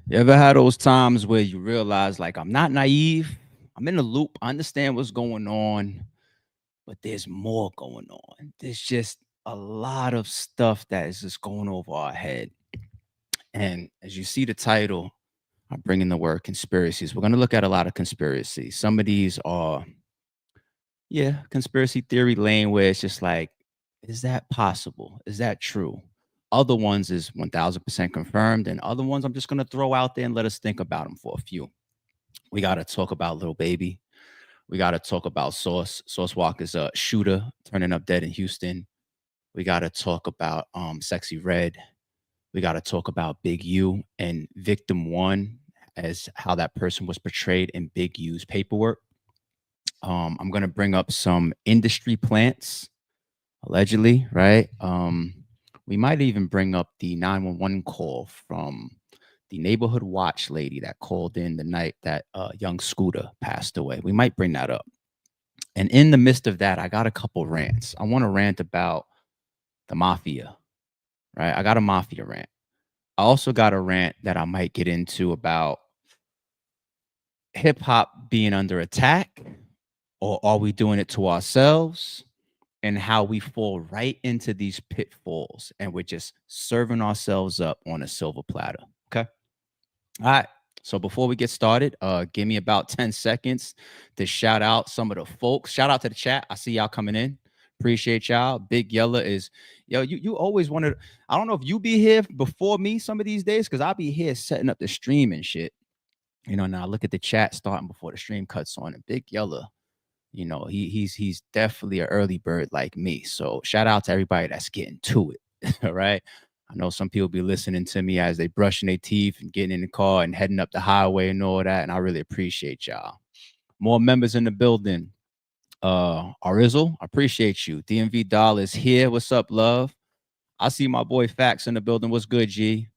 You ever had those times where you realize, like, I'm not naive, I'm in the loop, I understand what's going on, but there's more going on. There's just a lot of stuff that is just going over our head. And as you see the title, I'm bringing the word conspiracies. We're going to look at a lot of conspiracies. Some of these are, yeah, conspiracy theory lane where it's just like, is that possible? Is that true? Other ones is 1000% confirmed, and other ones I'm just going to throw out there and let us think about them for a few. We got to talk about Lil Baby. We got to talk about Sauce Walka's a shooter turning up dead in Houston. We got to talk about Sexyy Red. We got to talk about Big U and Victim One, as how that person was portrayed in Big U's paperwork. I'm gonna bring up some industry plants, allegedly, right? We might even bring up the 911 call from the neighborhood watch lady that called in the night that young Scooter passed away. We might bring that up. And in the midst of that, I got a couple rants. I want to rant about the mafia, right? I got a mafia rant. I also got a rant that I might get into about hip hop being under attack, or are we doing it to ourselves? And how we fall right into these pitfalls and we're just serving ourselves up on a silver platter. Okay. All right. So before we get started, give me about 10 seconds to shout out some of the folks. Shout out to the chat. I see y'all coming in. Appreciate y'all. Big Yella is, yo, you always wanted, I don't know if you be here before me some of these days, because I'll be here setting up the stream and shit. Now look at the chat starting before the stream cuts on, and Big Yella, he's definitely an early bird like me. So shout out to everybody that's getting to it. All right. I know some people be listening to me as they brushing their teeth and getting in the car and heading up the highway and all that. And I really appreciate y'all. More members in the building. Arizzle, I appreciate you. DMV Doll is here. What's up, love? I see my boy Fax in the building. What's good, G?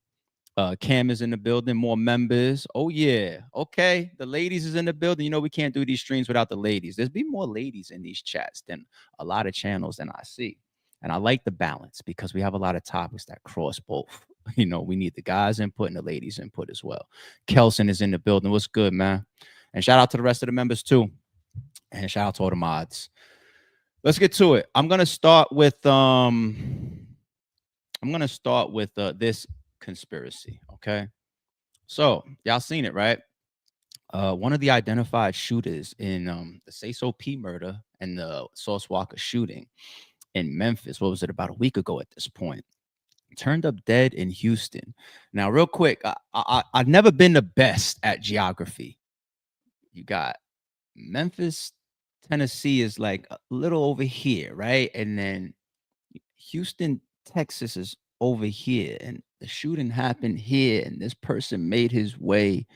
Cam is in the building. More members. Oh yeah. Okay. The ladies is in the building. We can't do these streams without the ladies. There's be more ladies in these chats than a lot of channels than I see. And I like the balance because we have a lot of topics that cross both. We need the guys' input and the ladies' input as well. Kelson is in the building. What's good, man? And shout out to the rest of the members too. And shout out to all the mods. Let's get to it. I'm gonna start with this conspiracy. Okay. So y'all seen it, right? One of the identified shooters in the Sayso P murder and the Sauce Walka shooting in Memphis, what was it, about a week ago at this point, turned up dead in Houston. Now, real quick, I've never been the best at geography. You got Memphis, Tennessee is like a little over here, right? And then Houston, Texas is over here, and the shooting happened here, and this person made his way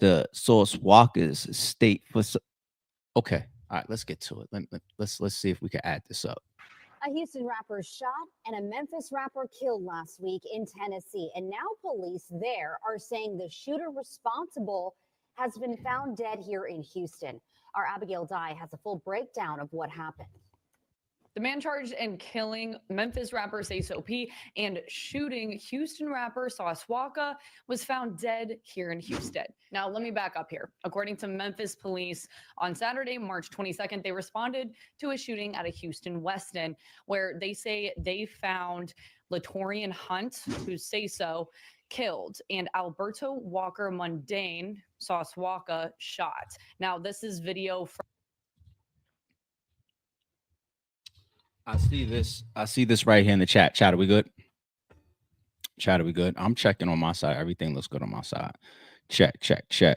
to Sauce Walka's state for. Okay, all right, let's get to it. Let's see if we can add this up. A Houston rapper shot and a Memphis rapper killed last week in Tennessee. And now police there are saying the shooter responsible has been found dead here in Houston. Our Abigail Dye has a full breakdown of what happened. The man charged in killing Memphis rapper Sayso P and shooting Houston rapper Sauce Walka was found dead here in Houston. Now, let me back up here. According to Memphis police, on Saturday, March 22nd, they responded to a shooting at a Houston Westin where they say they found Latorian Hunt, who's Sayso, killed, and Alberto Walker Mundane, Sauce Walka, shot. Now, this is video from. I see this right here in the chat. Chat, are we good? Chat, are we good? I'm checking on my side. Everything looks good on my side. Check. Yeah,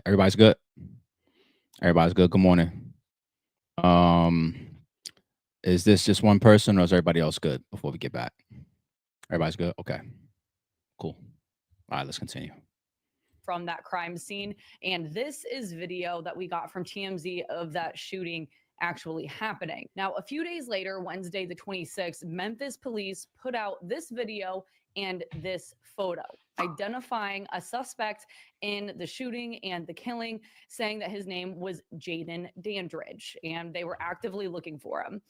everybody's good. Everybody's good. Good morning. Is this just one person or is everybody else good before we get back? Everybody's good? Okay. Cool. All right, let's continue. From that crime scene. And this is video that we got from TMZ of that shooting actually happening. Now, a few days later, Wednesday the 26th, Memphis police put out this video and this photo identifying a suspect in the shooting and the killing, saying that his name was Jaden Dandridge, and they were actively looking for him.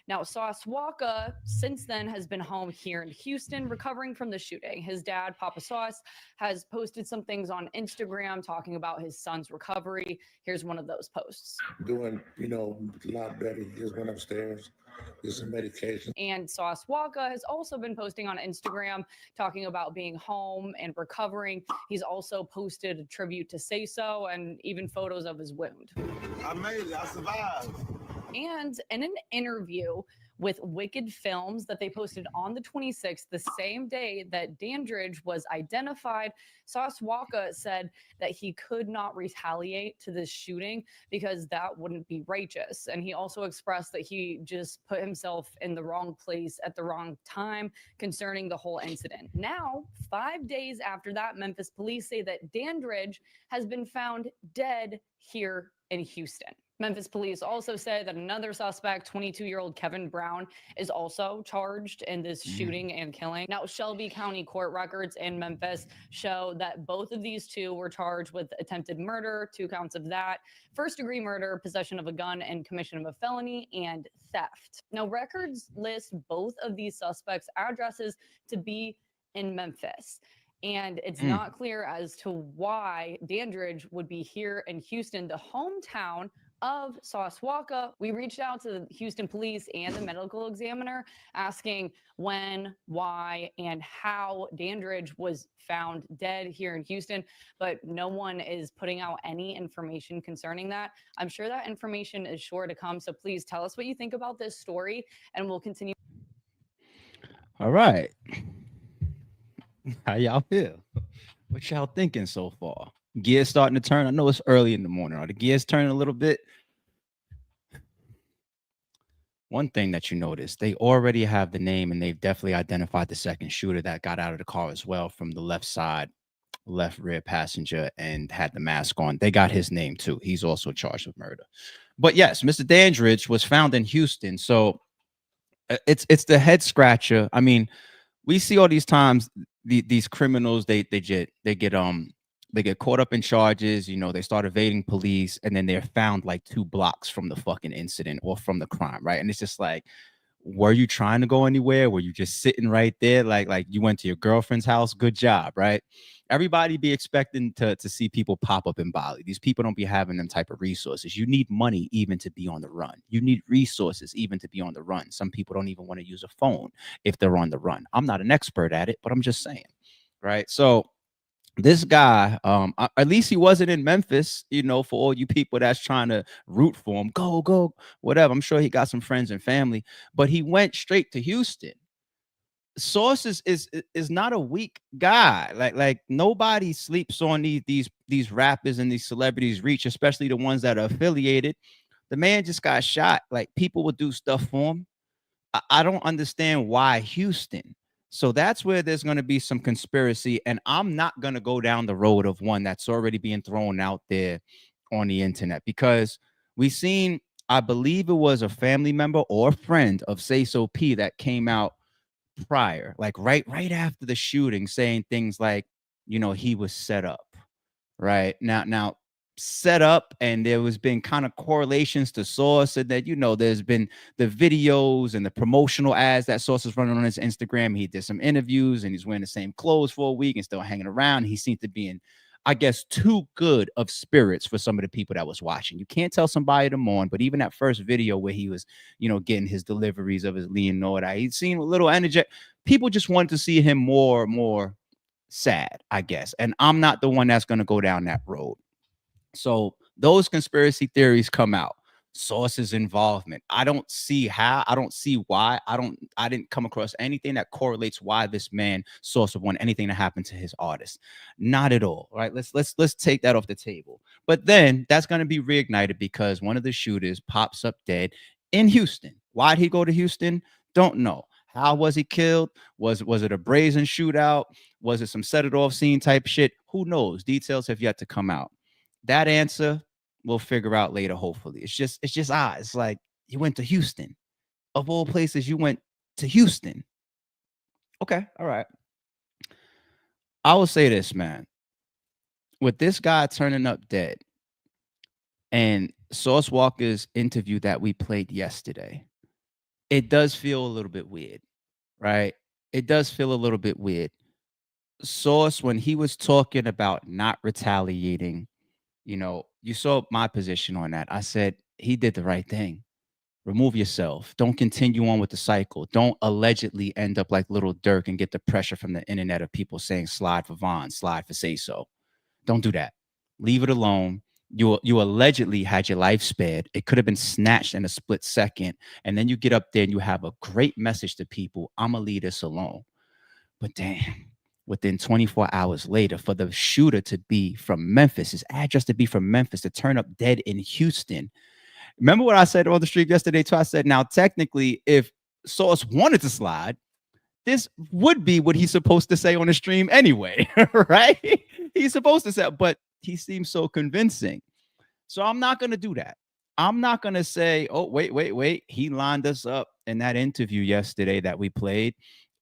Now, Sauce Walka, since then, has been home here in Houston, recovering from the shooting. His dad, Papa Sauce, has posted some things on Instagram talking about his son's recovery. Here's one of those posts. Doing, a lot better. He just went upstairs, get some medication. And Sauce Walka has also been posting on Instagram talking about being home and recovering. He's also posted a tribute to Sayso and even photos of his wound. I made it. I survived. And in an interview with Wicked Films that they posted on the 26th, the same day that Dandridge was identified, Sauce Walka said that he could not retaliate to this shooting because that wouldn't be righteous. And he also expressed that he just put himself in the wrong place at the wrong time concerning the whole incident. Now, 5 days after that, Memphis police say that Dandridge has been found dead here in Houston. Memphis police also said that another suspect, 22-year-old Kevin Brown, is also charged in this shooting and killing. Now, Shelby County court records in Memphis show that both of these two were charged with attempted murder, 2 counts of that, first-degree murder, possession of a gun, and commission of a felony, and theft. Now, records list both of these suspects' addresses to be in Memphis. And it's not clear as to why Dandridge would be here in Houston, the hometown of Sauce Walka. We reached out to the Houston police and the medical examiner asking when, why, and how Dandridge was found dead here in Houston, but no one is putting out any information concerning that. I'm sure that information is sure to come, so please tell us what you think about this story, and we'll continue. All right. How y'all feel? What y'all thinking so far? Gears starting to turn. I know it's early in the morning. Are the gears turning a little bit? One thing that you notice, they already have the name and they've definitely identified the second shooter that got out of the car as well from the left side, left rear passenger, and had the mask on. They got his name too. He's also charged with murder. But yes, Mr. Dandridge was found in Houston. So it's the head scratcher. I mean, we see all these times these criminals they get caught up in charges, they start evading police, and then they're found like 2 blocks from the fucking incident or from the crime, right? And it's just like, were you trying to go anywhere? Were you just sitting right there? Like you went to your girlfriend's house? Good job, right? Everybody be expecting to see people pop up in Bali. These people don't be having them type of resources. You need money even to be on the run. You need resources even to be on the run. Some people don't even want to use a phone if they're on the run. I'm not an expert at it, but I'm just saying, right? So this guy, at least he wasn't in Memphis, for all you people that's trying to root for him, go, whatever. I'm sure he got some friends and family, but he went straight to Houston. Sauce is not a weak guy. Like nobody sleeps on these rappers and these celebrities' reach, especially the ones that are affiliated. The man just got shot. Like, people would do stuff for him. I don't understand why Houston. So that's where there's going to be some conspiracy, and I'm not going to go down the road of one that's already being thrown out there on the internet, because we seen, I believe it was a family member or friend of Sayso P that came out prior, like right after the shooting, saying things like, he was set up. Right now set up, and there was been kind of correlations to Sauce, and that there's been the videos and the promotional ads that Sauce is running on his Instagram. He did some interviews and he's wearing the same clothes for a week and still hanging around. He seemed to be in, I guess, too good of spirits for some of the people that was watching. You can't tell somebody to mourn, but even that first video where he was, getting his deliveries of his lean and all that, he seemed a little energetic. People just wanted to see him more sad, I guess. And I'm not the one that's going to go down that road. So those conspiracy theories come out. Sauce's involvement. I don't see how. I don't see why. I didn't come across anything that correlates why this man Sauce would want anything to happen to his artist. Not at all. Right. Let's take that off the table. But then that's going to be reignited because one of the shooters pops up dead in Houston. Why'd he go to Houston? Don't know. How was he killed? Was it a brazen shootout? Was it some set it off scene type shit? Who knows? Details have yet to come out. That answer we'll figure out later, hopefully. It's just odd. It's like, you went to Houston. Of all places, you went to Houston. Okay, all right. I will say this, man. With this guy turning up dead and Sauce Walka's interview that we played yesterday, it does feel a little bit weird, right? It does feel a little bit weird. Sauce, when he was talking about not retaliating, you saw my position on that. I said he did the right thing. Remove yourself. Don't continue on with the cycle. Don't allegedly end up like Little Dirk and get the pressure from the internet of people saying slide for Vaughn, slide for Say So. Don't do that. Leave it alone. You allegedly had your life spared. It could have been snatched in a split second. And then you get up there and you have a great message to people. I'ma leave this alone. But damn, within 24 hours later, for the shooter to be from Memphis, his address to be from Memphis, to turn up dead in Houston. Remember what I said on the street yesterday too? I said, now technically, if Sauce wanted to slide, this would be what he's supposed to say on the stream anyway, right? He's supposed to say, but he seems so convincing. So I'm not going to do that. I'm not going to say, oh, wait. He lined us up in that interview yesterday that we played.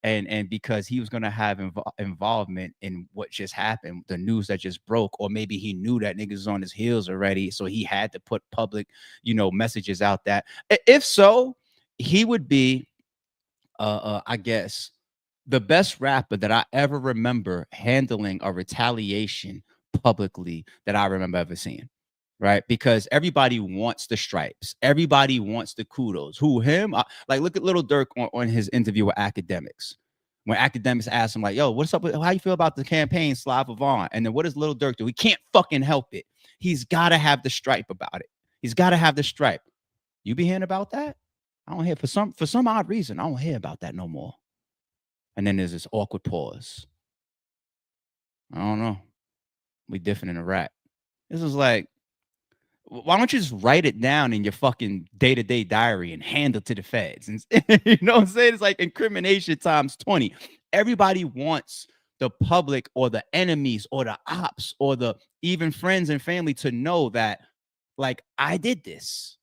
And because he was going to have involvement in what just happened, the news that just broke, or maybe he knew that niggas was on his heels already. So he had to put public, messages out that if so, he would be, I guess, the best rapper that I ever remember handling a retaliation publicly that I remember ever seeing. Right, because everybody wants the stripes, everybody wants the kudos. Who him? Like, look at Little Dirk on his interview with Academics. When Academics asked him, like, "Yo, what's up? How you feel about the campaign, Slide for Vaughn?" And then what does Little Dirk do? He can't fucking help it. He's got to have the stripe about it. He's got to have the stripe. You be hearing about that? I don't hear for some odd reason. I don't hear about that no more. And then there's this awkward pause. I don't know. We different in a rap. This is like, why don't you just write it down in your fucking day-to-day diary and hand it to the feds? And you know what I'm saying? It's like incrimination times 20. Everybody wants the public or the enemies or the ops or the even friends and family to know that, like, I did this.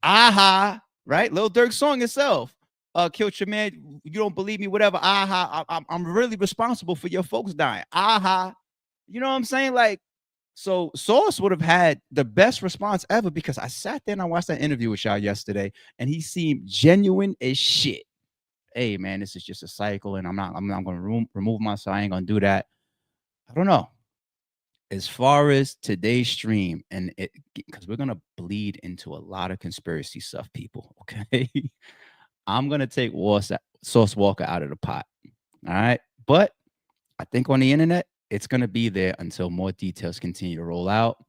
Aha, right? Lil Durk's song itself. Killed your man. You don't believe me, whatever. Aha, I'm really responsible for your folks dying. Aha. You know what I'm saying? Like, so Sauce would have had the best response ever, because I sat there and I watched that interview with y'all yesterday and he seemed genuine as shit. Hey man, this is just a cycle and I'm not going to remove myself. I ain't going to do that. I don't know. As far as today's stream, and it, because we're going to bleed into a lot of conspiracy stuff, people. Okay. I'm going to take Sauce Walka out of the pot. All right. But I think on the internet, it's going to be there until more details continue to roll out.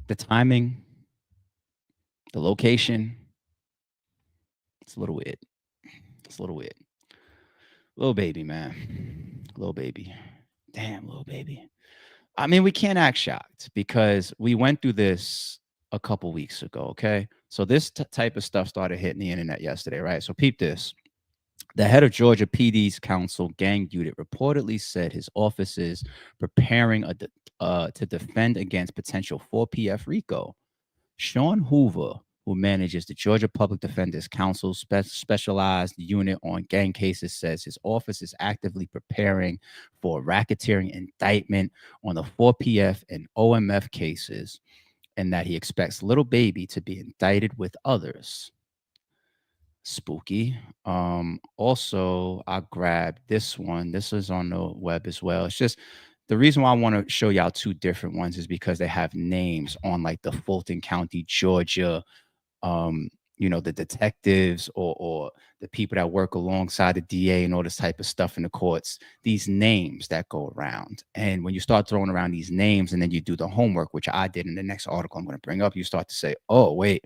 The timing, the location, it's a little weird. It's a little weird. Lil Baby, man. Lil Baby. Damn, Lil Baby. I mean, we can't act shocked because we went through this a couple weeks ago, okay? So this type of stuff started hitting the internet yesterday, right? So peep this. The head of Georgia PD's council gang unit reportedly said his office is preparing to defend against potential 4PF RICO. Sean Hoover, who manages the Georgia Public Defenders Council's specialized unit on gang cases, says his office is actively preparing for a racketeering indictment on the 4PF and OMF cases, and that he expects Lil Baby to be indicted with others. Spooky. Also, I grabbed this one. This is on the web as well. It's just the reason why I want to show y'all two different ones is because they have names on, like, the Fulton County, Georgia, the detectives or the people that work alongside the DA and all this type of stuff in the courts, these names that go around. And when you start throwing around these names and then you do the homework, which I did in the next article I'm going to bring up, you start to say, oh, wait,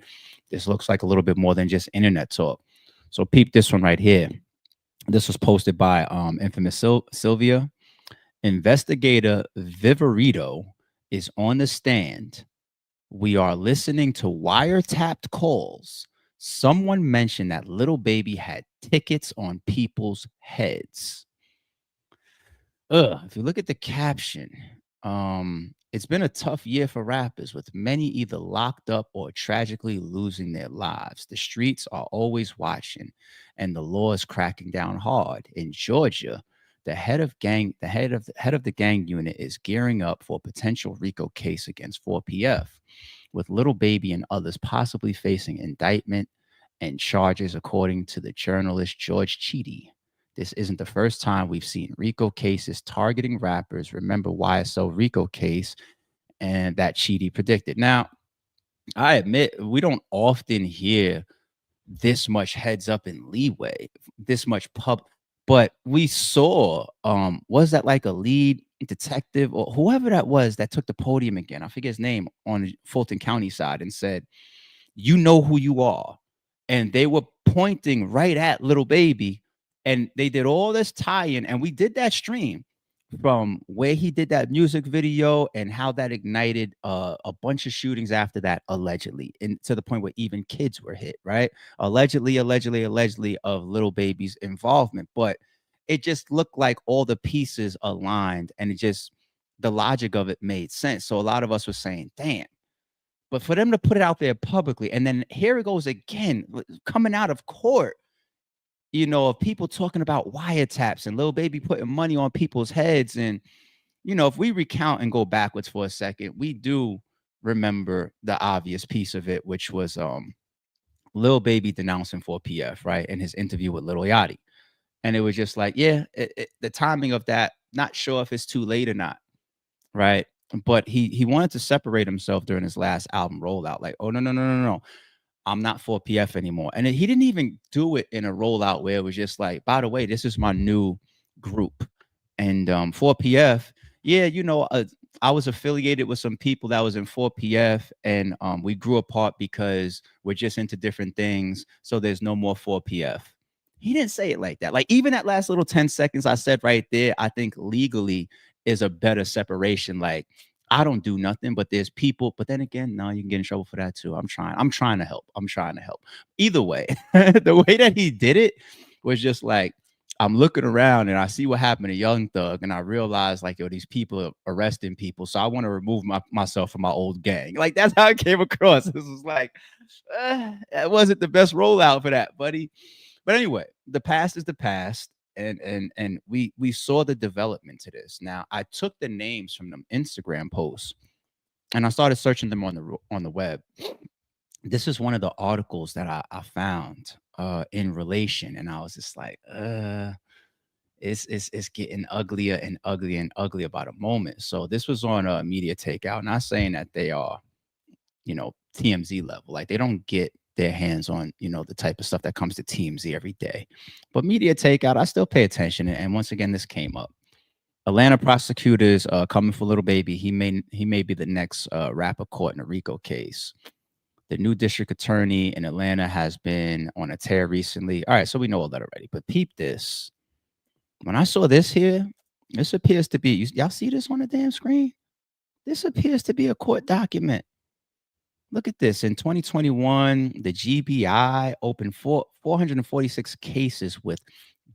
this looks like a little bit more than just internet talk. So peep this one right here. This was posted by infamous Sylvia. Investigator Viverito is on the stand. We are listening to wiretapped calls. Someone mentioned that Lil Baby had tickets on people's heads. If you look at the caption, it's been a tough year for rappers, with many either locked up or tragically losing their lives. The streets are always watching, and the law is cracking down hard. In Georgia, the head of the gang unit is gearing up for a potential RICO case against 4PF, with Lil Baby and others possibly facing indictment and charges, according to the journalist George Cheedy. This isn't the first time we've seen RICO cases targeting rappers. Remember YSL RICO case and that Cheedy predicted. Now, I admit we don't often hear this much heads up and leeway, this much but we saw was that like a lead detective or whoever that was that took the podium again? I forget his name on the Fulton County side and said, "You know who you are." And they were pointing right at Lil Baby, and they did all this tie-in, and we did that stream from where he did that music video and how that ignited a bunch of shootings after that, allegedly, and to the point where even kids were hit, right? Allegedly of Lil Baby's involvement. But it just looked like all the pieces aligned, and it just the logic of it made sense. So a lot of us were saying, damn. But for them to put it out there publicly, and then here it goes again, coming out of court, of people talking about wiretaps and Lil Baby putting money on people's heads. And, if we recount and go backwards for a second, we do remember the obvious piece of it, which was Lil Baby denouncing 4PF, right? In his interview with Lil Yachty. And it was just like, yeah, the timing of that, not sure if it's too late or not, right? But he wanted to separate himself during his last album rollout. Like, oh, no. I'm not 4PF anymore. And he didn't even do it in a rollout where it was just like, by the way, this is my new group. And 4PF, yeah, I was affiliated with some people that was in 4PF, and we grew apart because we're just into different things. So there's no more 4PF. He didn't say it like that. Like, even that last little 10 seconds I said right there, I think legally is a better separation. Like, I don't do nothing, but there's people. But then again, no, you can get in trouble for that too. I'm trying to help. Either way, the way that he did it was just like, I'm looking around and I see what happened to Young Thug, and I realized like, yo, these people are arresting people. So I want to remove myself from my old gang. Like, that's how it came across. This was like, that wasn't the best rollout for that, buddy. But anyway, the past is the past. And we saw the development to this. Now, I took the names from them Instagram posts and I started searching them on the web. This is one of the articles that I found in relation, and I was just like, it's getting uglier and uglier and uglier by the moment. So this was on a media takeout, not saying that they are, TMZ level. Like, they don't get their hands on, the type of stuff that comes to TMZ every day. But media takeout, I still pay attention. And once again, this came up. Atlanta prosecutors coming for Lil Baby. He may be the next rapper caught in a RICO case. The new district attorney in Atlanta has been on a tear recently. All right, so we know all that already. But peep this. When I saw this here, this appears to be, y'all see this on the damn screen? This appears to be a court document. Look at this. In 2021, the GBI opened 446 cases with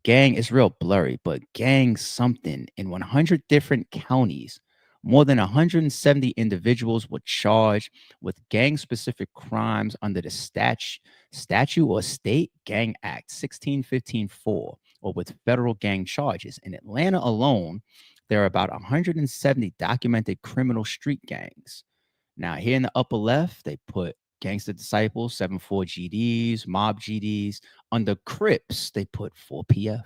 gang. It's real blurry, but gang something in 100 different counties. More than 170 individuals were charged with gang-specific crimes under the statute or State Gang Act 1615-4, or with federal gang charges. In Atlanta alone, there are about 170 documented criminal street gangs. Now, here in the upper left, they put Gangster Disciples, 7-4 GDs, Mob GDs. Under Crips, they put 4PF,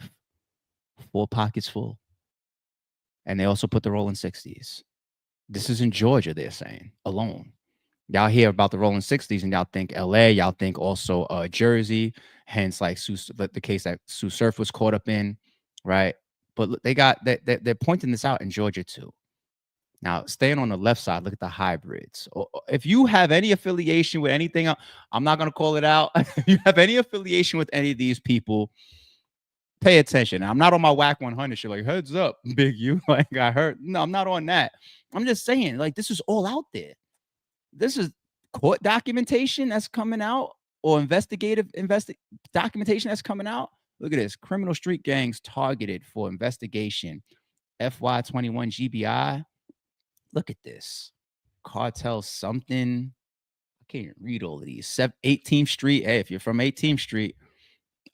4 Pockets Full. And they also put the Rolling 60s. This is in Georgia, they're saying, alone. Y'all hear about the Rolling 60s and y'all think LA, y'all think also Jersey, hence like the case that Sue Surf was caught up in, right? But look, they're pointing this out in Georgia too. Now, staying on the left side, look at the hybrids. If you have any affiliation with anything, I'm not going to call it out. If you have any affiliation with any of these people, pay attention. Now, I'm not on my Wack 100 shit, like, heads up, Big U. Like, I heard. No, I'm not on that. I'm just saying, like, this is all out there. This is court documentation that's coming out, or investigative documentation that's coming out. Look at this. Criminal street gangs targeted for investigation. FY21 GBI. Look at this. Cartel something. I can't read all of these. 18th Street. Hey, if you're from 18th Street,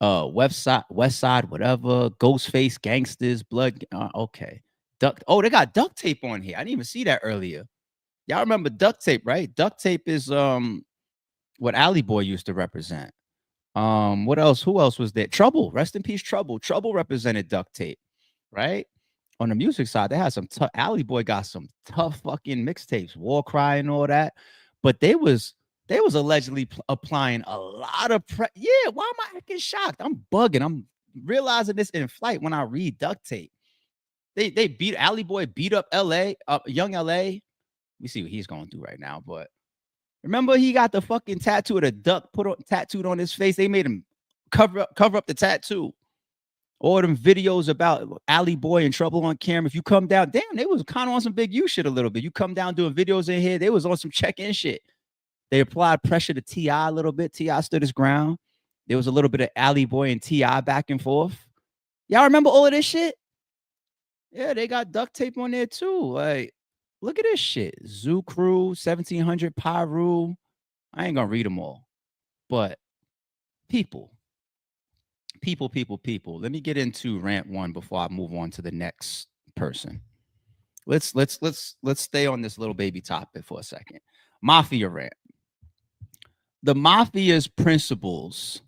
West Side, whatever. Ghostface Gangsters, Blood. Okay. They got duct tape on here. I didn't even see that earlier. Y'all remember duct tape, right? Duct tape is what Alley Boy used to represent. What else? Who else was there? Trouble. Rest in peace, Trouble. Trouble represented duct tape, right? On the music side, they had some tough. Alley Boy got some tough fucking mixtapes, War Cry and all that. But they was allegedly applying a lot of Yeah, why am I acting shocked? I'm bugging. I'm realizing this in flight when I read duct tape. They beat Alley Boy, beat up L.A., young L.A. We see what he's going through right now, but remember he got the fucking tattoo of the duck tattooed on his face. They made him cover up the tattoo. All them videos about Alley Boy and Trouble on camera. If you come down, damn, they was kind of on some Big U shit a little bit. You come down doing videos in here, they was on some check-in shit. They applied pressure to T.I. a little bit. T.I. stood his ground. There was a little bit of Alley Boy and T.I. back and forth. Y'all remember all of this shit? Yeah, they got duct tape on there too. Like, look at this shit. Zoo Crew, 1700 Pyru. I ain't gonna read them all. But people. Let me get into rant one before I move on to the next person. Let's stay on this Lil Baby topic for a second. Mafia rant. The Mafia's principles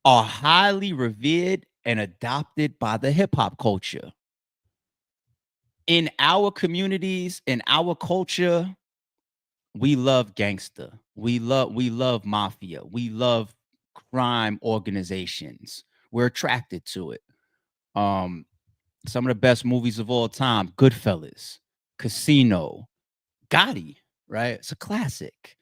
are highly revered and adopted by the hip hop culture. In our communities, in our culture, we love gangster. We love mafia. We love crime organizations. We're attracted to it. Some of the best movies of all time: Goodfellas, Casino, Gotti. Right? It's a classic.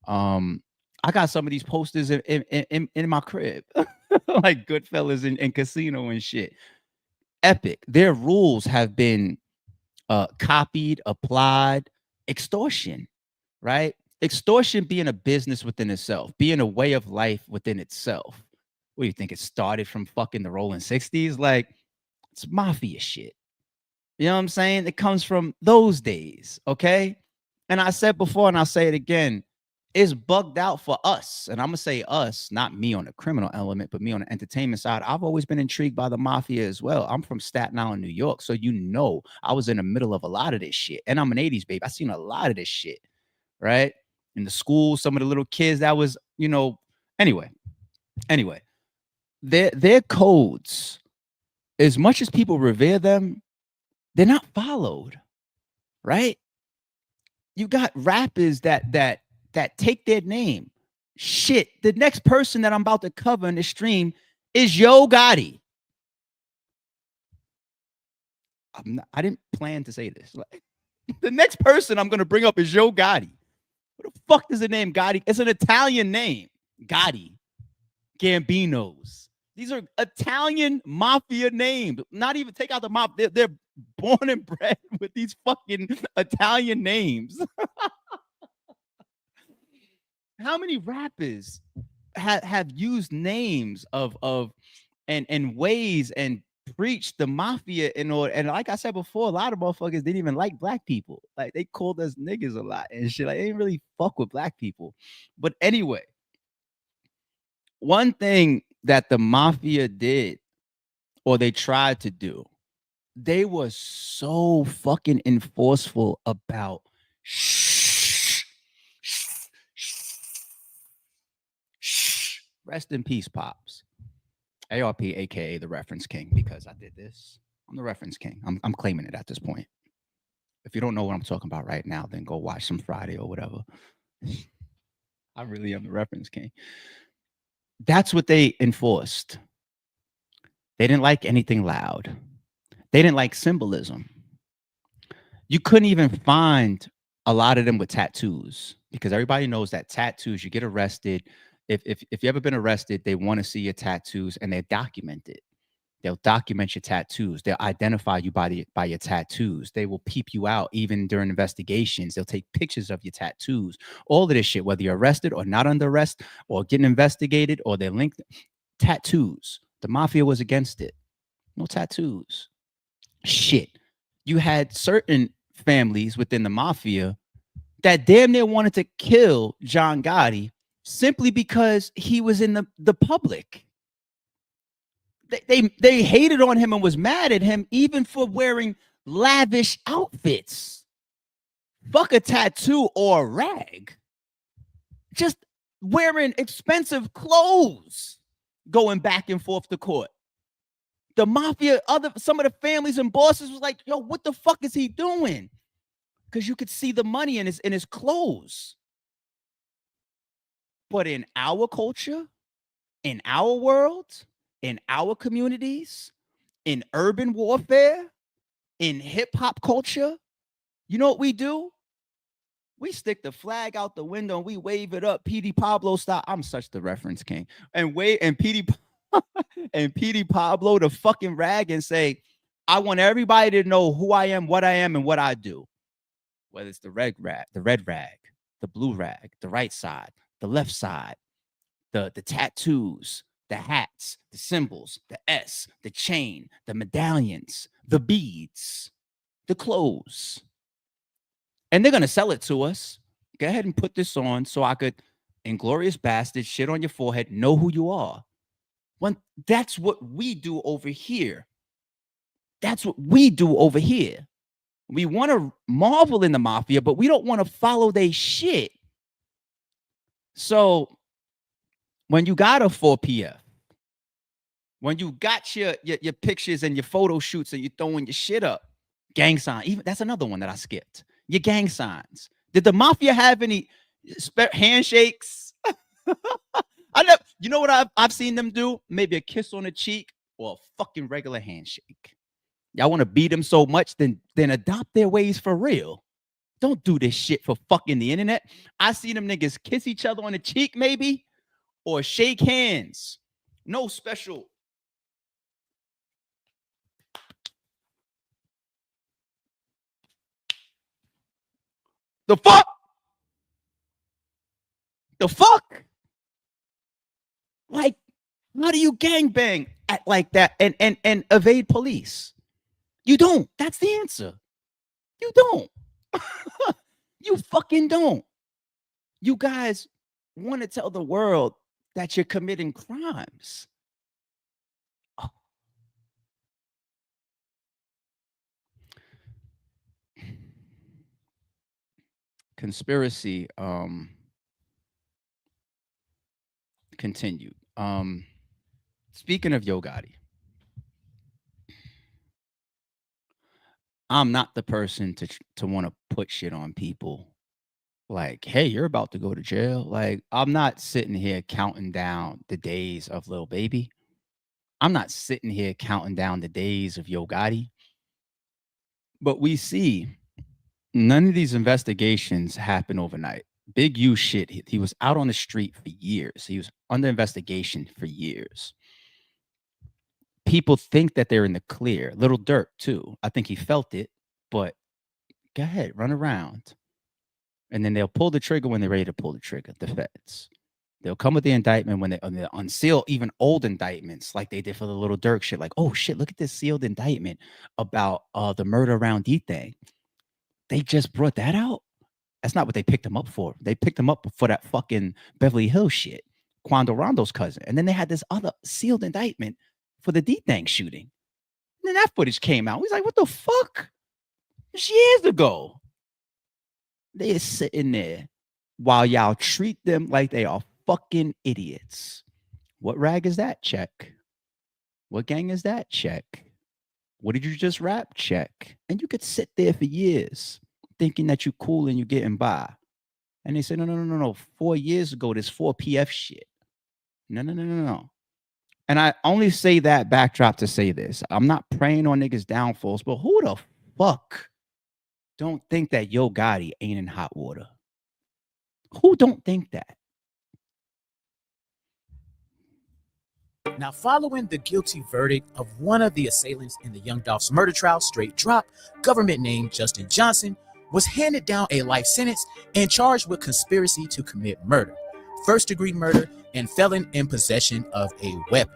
I got some of these posters in my crib, like Goodfellas and Casino and shit. Epic. Their rules have been copied, applied. Extortion, right? Extortion being a business within itself, being a way of life within itself. What do you think? It started from fucking the rolling 60s? Like, it's mafia shit. You know what I'm saying? It comes from those days, okay? And I said before, and I'll say it again, it's bugged out for us. And I'm going to say us, not me on the criminal element, but me on the entertainment side. I've always been intrigued by the mafia as well. I'm from Staten Island, New York. So, you know, I was in the middle of a lot of this shit. And I'm an 80s baby. I seen a lot of this shit, right? In the school, some of the little kids that was, you know, anyway, their codes, as much as people revere them, they're not followed, right? You got rappers that take their name. Shit, the next person that I'm about to cover in the stream is Yo Gotti. I didn't plan to say this. Like, the next person I'm going to bring up is Yo Gotti. What the fuck is the name Gotti? It's an Italian name. Gotti. Gambinos. These are Italian mafia names. Not even take out the mafia. They're born and bred with these fucking Italian names. How many rappers have used names of and ways and preached the mafia in order? And like I said before, a lot of motherfuckers didn't even like black people. Like, they called us niggas a lot and shit. Like, they didn't really fuck with black people. But anyway, one thing that the mafia did, or they tried to do, they were so fucking enforceful about rest in peace, Pops. ARP, aka the Reference King, because I did this. I'm the Reference King. I'm claiming it at this point. If you don't know what I'm talking about right now, then go watch some Friday or whatever. I really am the Reference King. That's what they enforced. They didn't like anything loud. They didn't like symbolism. You couldn't even find a lot of them with tattoos, because everybody knows that tattoos, you get arrested. If you ever been arrested, they want to see your tattoos and they document it. They'll document your tattoos. They'll identify you by your tattoos. They will peep you out even during investigations. They'll take pictures of your tattoos. All of this shit, whether you're arrested or not under arrest or getting investigated or they're linked. Tattoos. The mafia was against it. No tattoos. Shit. You had certain families within the mafia that damn near wanted to kill John Gotti simply because he was in the public. They hated on him and was mad at him even for wearing lavish outfits. Fuck a tattoo or a rag. Just wearing expensive clothes, going back and forth to court. The mafia, some of the families and bosses was like, yo, what the fuck is he doing? Because you could see the money in his clothes. But in our culture, in our world, in our communities, in urban warfare, in hip-hop culture, you know what we do? We stick the flag out the window and we wave it up, PD Pablo style. I'm such the reference king. And PD Pablo the fucking rag and say, I want everybody to know who I am, and what I do. Whether it's the red rag, the blue rag, the right side, the left side, the tattoos, the hats, the symbols, the S, the chain, the medallions, the beads, the clothes. And they're going to sell it to us. Go ahead and put this on so I could, inglorious bastard, shit on your forehead, know who you are. When that's what we do over here. That's what we do over here. We want to marvel in the mafia, but we don't want to follow their shit. So when you got a 4PF, when you got your pictures and your photo shoots and you're throwing your shit up, gang sign, even that's another one that I skipped. Your gang signs. Did the mafia have any handshakes? You know what I've seen them do? Maybe a kiss on the cheek or a fucking regular handshake. Y'all want to beat them so much, then adopt their ways for real. Don't do this shit for fucking the internet. I see them niggas kiss each other on the cheek, maybe, or shake hands. No special. The fuck? The fuck? Like, how do you gangbang at like that and evade police? You don't. That's the answer. You don't. You fucking don't. You guys want to tell the world that you're committing crimes. Oh. Conspiracy continued. Speaking of Yo Gotti, I'm not the person to want to put shit on people like, hey, you're about to go to jail. Like, I'm not sitting here counting down the days of Lil Baby. I'm not sitting here counting down the days of Yo Gotti. But we see none of these investigations happen overnight. Big U shit, he was out on the street for years. He was under investigation for years. People think that they're in the clear. Little Durk, too. I think he felt it, but go ahead, run around. And then they'll pull the trigger when they're ready to pull the trigger, the feds. They'll come with the indictment when they unseal even old indictments like they did for the Little Durk shit. Like, oh, shit, look at this sealed indictment about the murder around D-Thing. They just brought that out? That's not what they picked him up for. They picked him up for that fucking Beverly Hills shit. Quando Rondo's cousin. And then they had this other sealed indictment for the D-Thing shooting. And then that footage came out. He's like, what the fuck? It's years ago. They are sitting there while y'all treat them like they are fucking idiots. What rag is that? Check. What gang is that? Check. What did you just rap? Check. And you could sit there for years thinking that you're cool and you're getting by. And they say, no. 4 years ago, this 4PF shit. No. And I only say that backdrop to say this. I'm not preying on niggas' downfalls, but who the fuck don't think that Yo Gotti ain't in hot water? Who don't think that? Now, following the guilty verdict of one of the assailants in the Young Dolph's murder trial, straight drop, government named Justin Johnson was handed down a life sentence and charged with conspiracy to commit murder, first-degree murder, and felon in possession of a weapon.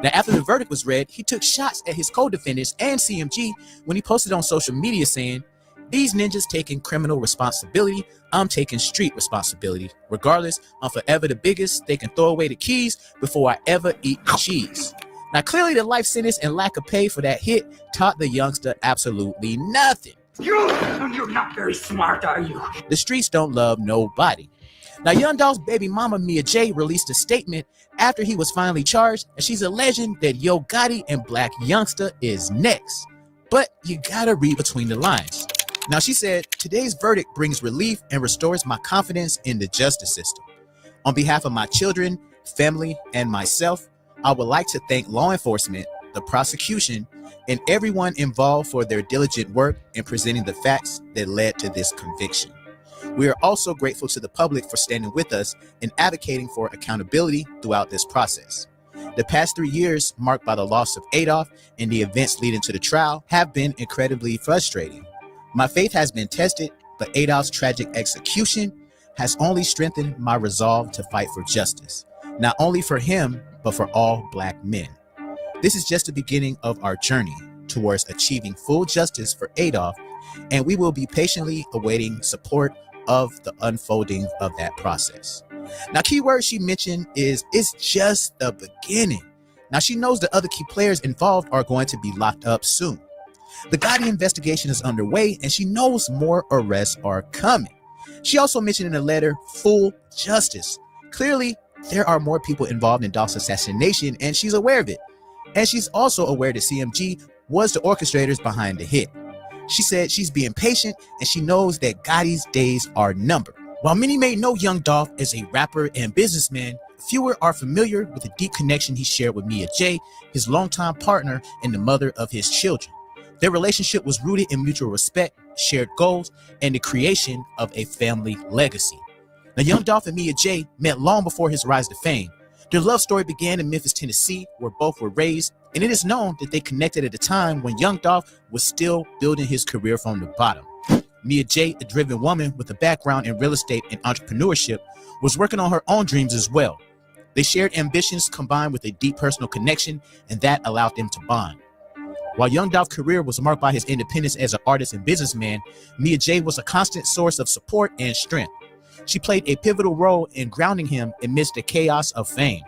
Now, after the verdict was read, he took shots at his co-defendants and CMG when he posted on social media saying, "These ninjas taking criminal responsibility, I'm taking street responsibility. Regardless, I'm forever the biggest. They can throw away the keys before I ever eat the cheese." Now, clearly the life sentence and lack of pay for that hit taught the youngster absolutely nothing. You're not very smart, are you? The streets don't love nobody. Now, Young Dolph's baby mama, Mia J, released a statement after he was finally charged, and she's alleging that Yo Gotti and Black Youngsta is next. But you gotta read between the lines. Now, she said, today's verdict brings relief and restores my confidence in the justice system. On behalf of my children, family, and myself, I would like to thank law enforcement, the prosecution, and everyone involved for their diligent work in presenting the facts that led to this conviction. We are also grateful to the public for standing with us and advocating for accountability throughout this process. The past 3 years, marked by the loss of Adolph and the events leading to the trial, have been incredibly frustrating. My faith has been tested, but Adolph's tragic execution has only strengthened my resolve to fight for justice, not only for him, but for all Black men. This is just the beginning of our journey towards achieving full justice for Adolph, and we will be patiently awaiting support of the unfolding of that process. Now, key word she mentioned is it's just the beginning. Now, she knows the other key players involved are going to be locked up soon. The Gotti investigation is underway, and she knows more arrests are coming. She also mentioned in a letter, full justice. Clearly, there are more people involved in Dolph's assassination, and she's aware of it. And she's also aware that CMG was the orchestrators behind the hit. She said she's being patient, and she knows that Gotti's days are numbered. While many may know Young Dolph as a rapper and businessman, fewer are familiar with the deep connection he shared with Mia J, his longtime partner and the mother of his children. Their relationship was rooted in mutual respect, shared goals, and the creation of a family legacy. Now, Young Dolph and Mia J met long before his rise to fame. Their love story began in Memphis, Tennessee, where both were raised, and it is known that they connected at a time when Young Dolph was still building his career from the bottom. Mia J, a driven woman with a background in real estate and entrepreneurship, was working on her own dreams as well. They shared ambitions combined with a deep personal connection, and that allowed them to bond. While Young Dolph's career was marked by his independence as an artist and businessman, Mia J was a constant source of support and strength. She played a pivotal role in grounding him amidst the chaos of fame.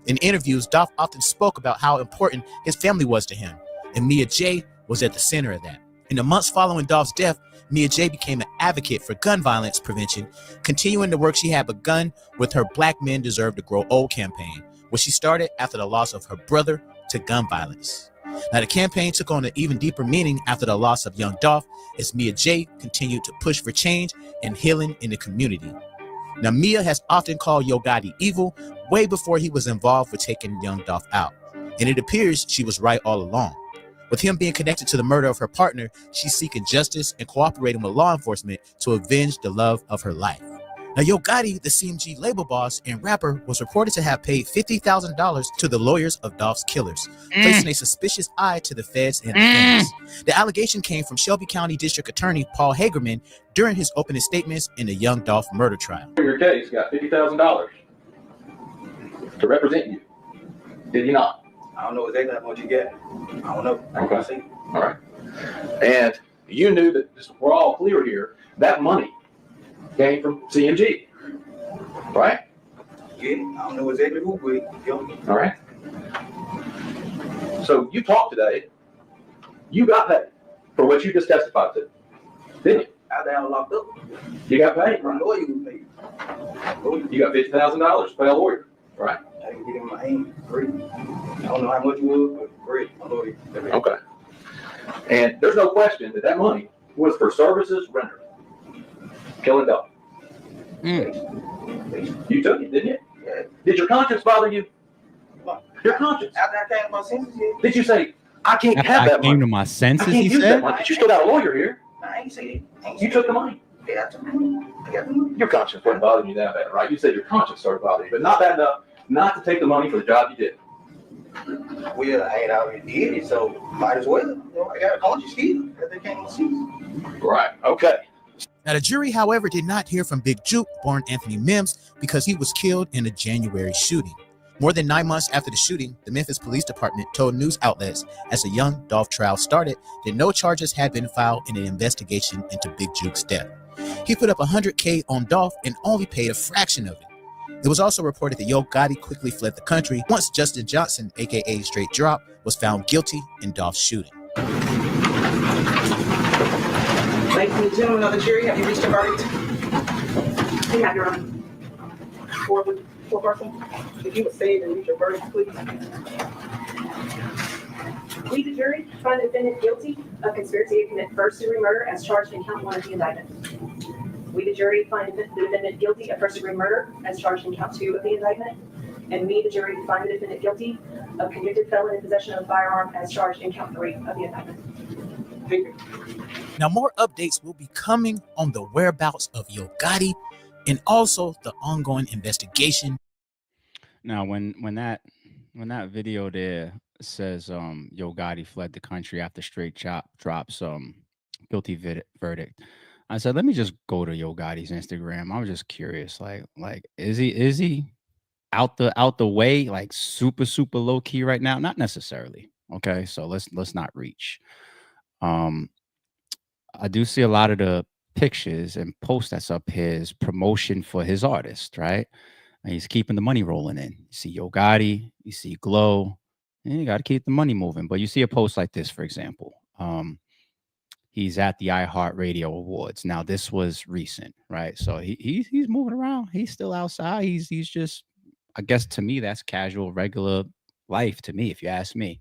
In interviews, Dolph often spoke about how important his family was to him, and Mia J was at the center of that. In the months following Dolph's death, Mia J became an advocate for gun violence prevention, continuing the work she had begun with her Black Men Deserve to Grow Old campaign, which she started after the loss of her brother to gun violence. Now, the campaign took on an even deeper meaning after the loss of Young Dolph, as Mia J continued to push for change and healing in the community. Now, Mia has often called Yo Gotti evil way before he was involved with taking Young Dolph out, and it appears she was right all along. With him being connected to the murder of her partner, she's seeking justice and cooperating with law enforcement to avenge the love of her life. Now, Yo Gotti, the CMG label boss and rapper, was reported to have paid $50,000 to the lawyers of Dolph's killers, placing a suspicious eye to the feds and the fans. The allegation came from Shelby County District Attorney Paul Hagerman during his opening statements in the Young Dolph murder trial. Your case got $50,000 to represent you. Did he not? I don't know exactly how much you get. I don't know. Okay. See. All right. And you knew that, just we're all clear here, that money came from CMG, right? Yeah, I don't know exactly who, but all right. So you talked today. You got paid for what you just testified to, didn't you? Out there, I was locked up. You got paid. My lawyer was paid. You got $50,000 to pay a lawyer, right? I didn't get in my hand free. I don't know how much it was, but free. My lawyer. Okay. And there's no question that that money was for services rendered. Killing Dolph. You took it, didn't you? Yeah. Did your conscience bother you? Your conscience. After I came to my senses, yeah. Did you say, I can't After have I that came money? to my senses, I can't he use that said. money. But you still got a lawyer here. I ain't say it. You took the money. Yeah, I took the money. I got the money. Your conscience wasn't bothering you that bad, right? You said your conscience started bothering you, but not bad enough not to take the money for the job you did. Well, I ain't already did it, so might as well. You know, I got a conscience still because they came to see me. Right. Okay. Now, the jury, however, did not hear from Big Juke, born Anthony Mims, because he was killed in a January shooting. More than 9 months after the shooting, the Memphis Police Department told news outlets as the Young Dolph trial started that no charges had been filed in an investigation into Big Juke's death. He put up $100K on Dolph and only paid a fraction of it. It was also reported that Yo Gotti quickly fled the country once Justin Johnson, aka Straight Drop, was found guilty in Dolph's shooting. Ladies and gentlemen of the jury, have you reached a verdict? We have, Your Honor. Four person. If you would say it and read your verdict, please. We, the jury, find the defendant guilty of conspiracy to commit first-degree murder as charged in count 1 of the indictment. We, the jury, find the defendant guilty of first-degree murder as charged in count 2 of the indictment. And we, the jury, find the defendant guilty of convicted felon in possession of a firearm as charged in count 3 of the indictment. Thank you. Now, more updates will be coming on the whereabouts of Yo Gotti and also the ongoing investigation. Now, when that video there says Yo Gotti fled the country after Straight Chop drops guilty verdict, I said, let me just go to Yo Gotti's Instagram. I was just curious, like is he out the way, like super low key right now? Not necessarily. Okay, so let's not reach. I do see a lot of the pictures and posts that's up his promotion for his artist, right? And he's keeping the money rolling in. You see Yo Gotti, you see Glow, and you got to keep the money moving. But you see a post like this, for example. He's at the iHeartRadio Awards. Now, this was recent, right? So he's moving around. He's still outside. He's just, I guess to me, that's casual, regular life to me, if you ask me.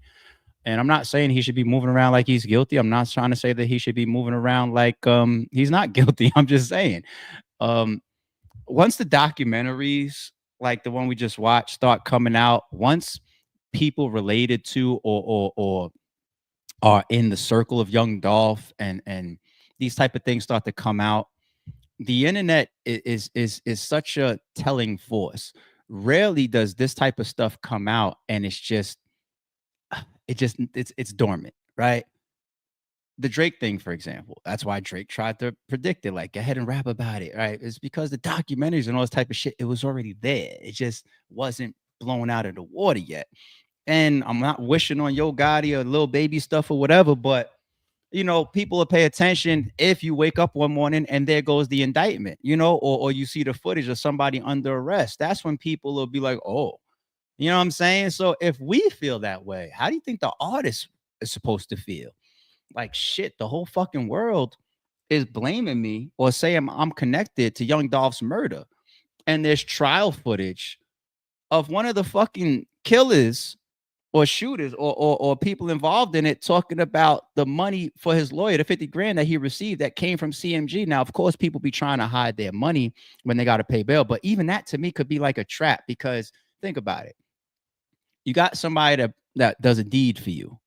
And I'm not saying he should be moving around like he's guilty. I'm not trying to say that he should be moving around like he's not guilty. I'm just saying. Once the documentaries, like the one we just watched, start coming out, once people related to or are in the circle of Young Dolph and these type of things start to come out, the internet is such a telling force. Rarely does this type of stuff come out and it's dormant, right? The Drake thing, for example, that's why Drake tried to predict it, like, go ahead and rap about it, right? It's because the documentaries and all this type of shit, it was already there. It just wasn't blown out of the water yet. And I'm not wishing on Yo Gotti or Lil Baby stuff or whatever, but, you know, people will pay attention if you wake up one morning and there goes the indictment, you know, or you see the footage of somebody under arrest. That's when people will be like, oh, you know what I'm saying? So if we feel that way, how do you think the artist is supposed to feel? Like, shit, the whole fucking world is blaming me or saying I'm connected to Young Dolph's murder. And there's trial footage of one of the fucking killers or shooters or people involved in it talking about the money for his lawyer, the 50 grand that he received that came from CMG. Now, of course, people be trying to hide their money when they got to pay bail. But even that to me could be like a trap, because think about it. You got somebody that does a deed for you.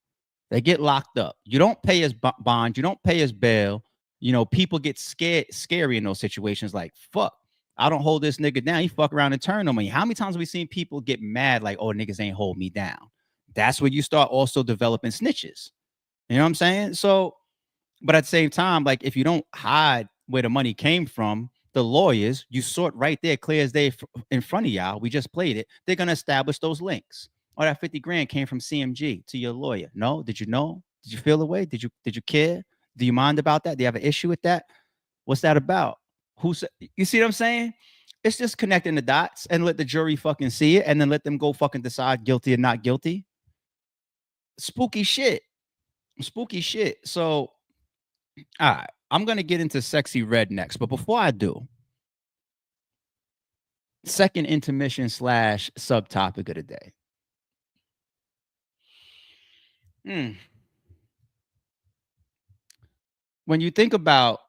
They get locked up. You don't pay his bond. You don't pay his bail. You know, people get scary in those situations. Like, fuck, I don't hold this nigga down. He fuck around and turn on me. How many times have we seen people get mad like, oh, niggas ain't hold me down? That's where you start also developing snitches. You know what I'm saying? So, but at the same time, like, if you don't hide where the money came from, the lawyers, you sort right there, clear as day in front of y'all. We just played it. They're going to establish those links. Oh, that 50 grand came from CMG to your lawyer. No, did you know? Did you feel the way? Did you care? Do you mind about that? Do you have an issue with that? What's that about? You see what I'm saying? It's just connecting the dots and let the jury fucking see it and then let them go fucking decide guilty or not guilty. Spooky shit. So, all right, I'm going to get into Sexyy Red next. But before I do, second intermission / subtopic of the day. When you think about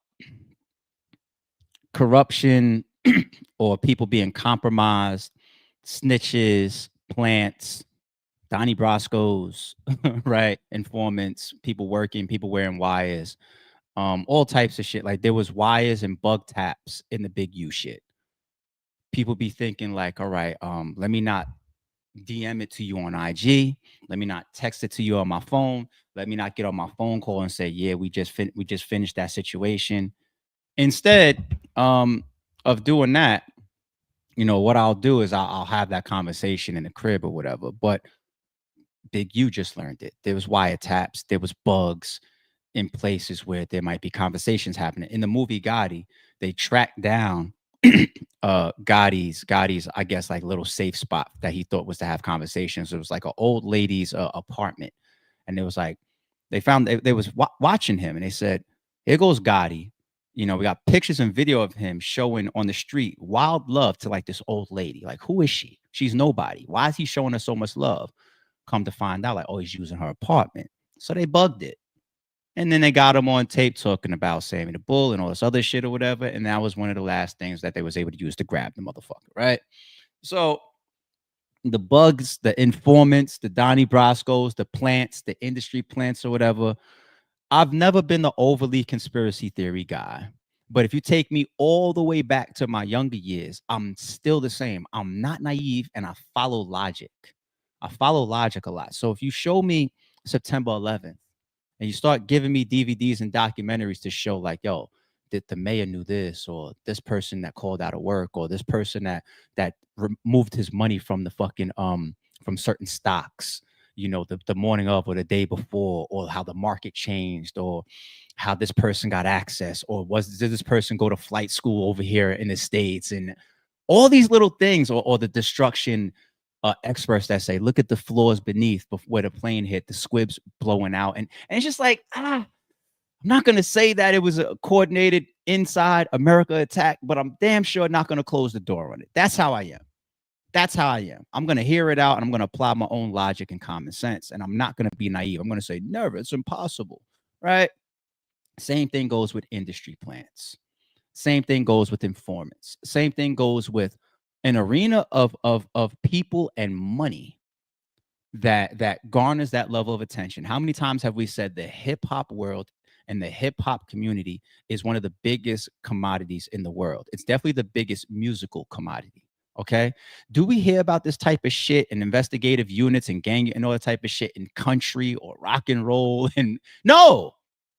corruption or people being compromised, snitches, plants, Donnie Brasco's, right? Informants, people working, people wearing wires, all types of shit. Like, there was wires and bug taps in the Big U shit. People be thinking like, all right, let me not DM it to you on IG. Let me not text it to you on my phone. Let me not get on my phone call and say, yeah, we just finished that situation. Instead of doing that, you know, what I'll do is I'll have that conversation in the crib or whatever. But Big U just learned it. There was wiretaps. There was bugs in places where there might be conversations happening. In the movie Gotti, they tracked down Gotti's, I guess, like little safe spot that he thought was to have conversations. It was like an old lady's apartment. And it was like, they found they was watching him and they said, here goes Gotti. You know, we got pictures and video of him showing on the street wild love to like this old lady. Like, who is she? She's nobody. Why is he showing her so much love? Come to find out, like, oh, he's using her apartment. So they bugged it. And then they got him on tape talking about Sammy the Bull and all this other shit or whatever. And that was one of the last things that they was able to use to grab the motherfucker, right? So the bugs, the informants, the Donnie Brascos, the plants, the industry plants or whatever, I've never been the overly conspiracy theory guy. But if you take me all the way back to my younger years, I'm still the same. I'm not naive and I follow logic. I follow logic a lot. So if you show me September 11th and you start giving me DVDs and documentaries to show like, yo, that the mayor knew this, or this person that called out of work, or this person that removed his money from the fucking from certain stocks, you know, the morning of or the day before, or how the market changed, or how this person got access, or did this person go to flight school over here in the States, and all these little things, or the destruction experts that say, look at the floors beneath where the plane hit, the squibs blowing out, and it's just like, I'm not going to say that it was a coordinated inside America attack, but I'm damn sure not going to close the door on it. That's how I am. That's how I am. I'm going to hear it out and I'm going to apply my own logic and common sense. And I'm not going to be naive. I'm going to say, never, it's impossible, right? Same thing goes with industry plants. Same thing goes with informants. Same thing goes with an arena of people and money that garners that level of attention. How many times have we said the hip hop world and the hip hop community is one of the biggest commodities in the world? It's definitely the biggest musical commodity. Okay. Do we hear about this type of shit in investigative units and gang and all that type of shit in country or rock and roll? And no,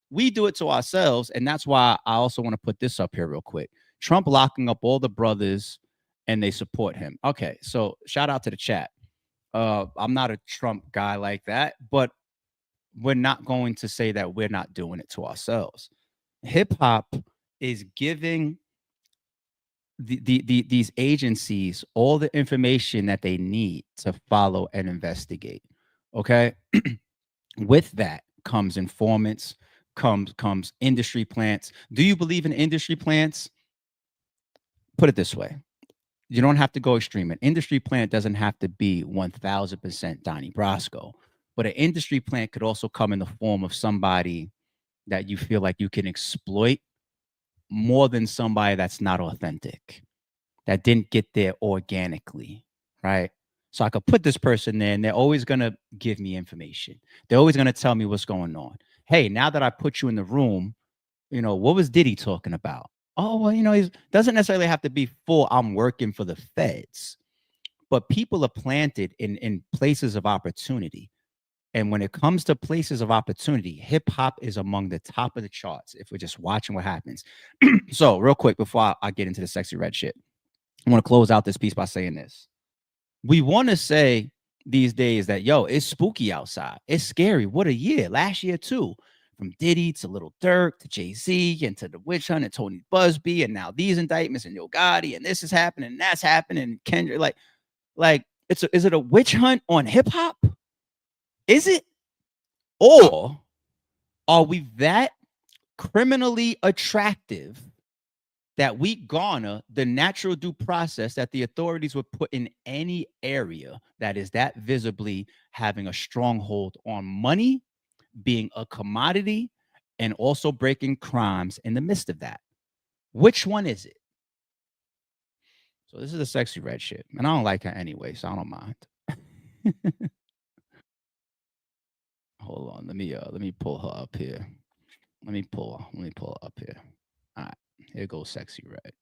we do it to ourselves. And that's why I also want to put this up here real quick. Trump locking up all the brothers and they support him. Okay. So shout out to the chat. I'm not a Trump guy like that, but we're not going to say that we're not doing it to ourselves. Hip hop is giving these agencies all the information that they need to follow and investigate. Okay. With that comes informants, comes industry plants. Do you believe in industry plants? Put it this way. You don't have to go extreme. An industry plant doesn't have to be 1000% Donnie Brasco, but an industry plant could also come in the form of somebody that you feel like you can exploit more than somebody that's not authentic, that didn't get there organically, right? So I could put this person there and they're always going to give me information. They're always going to tell me what's going on. Hey, now that I put you in the room, you know, what was Diddy talking about? Oh, well, you know, he doesn't necessarily have to be full, I'm working for the feds, but people are planted in places of opportunity. And when it comes to places of opportunity, hip hop is among the top of the charts if we're just watching what happens. So real quick, before I get into the Sexyy Red shit, I want to close out this piece by saying this. We want to say these days that, yo, it's spooky outside. It's scary. What a year. Last year, too. From Diddy to Lil Durk to Jay-Z and to the witch hunt and Tony Busby and now these indictments and Yo Gotti and this is happening and that's happening and Kendrick, like is it a witch hunt on hip hop? Is it? Or are we that criminally attractive that we garner the natural due process that the authorities would put in any area that is that visibly having a stronghold on money, being a commodity, and also breaking crimes in the midst of that? Which one is it? So this is the Sexyy Red shit. And I don't like her anyway, so I don't mind. Hold on. Let me pull her up here. Let me pull her up here. All right. Here goes Sexyy Red.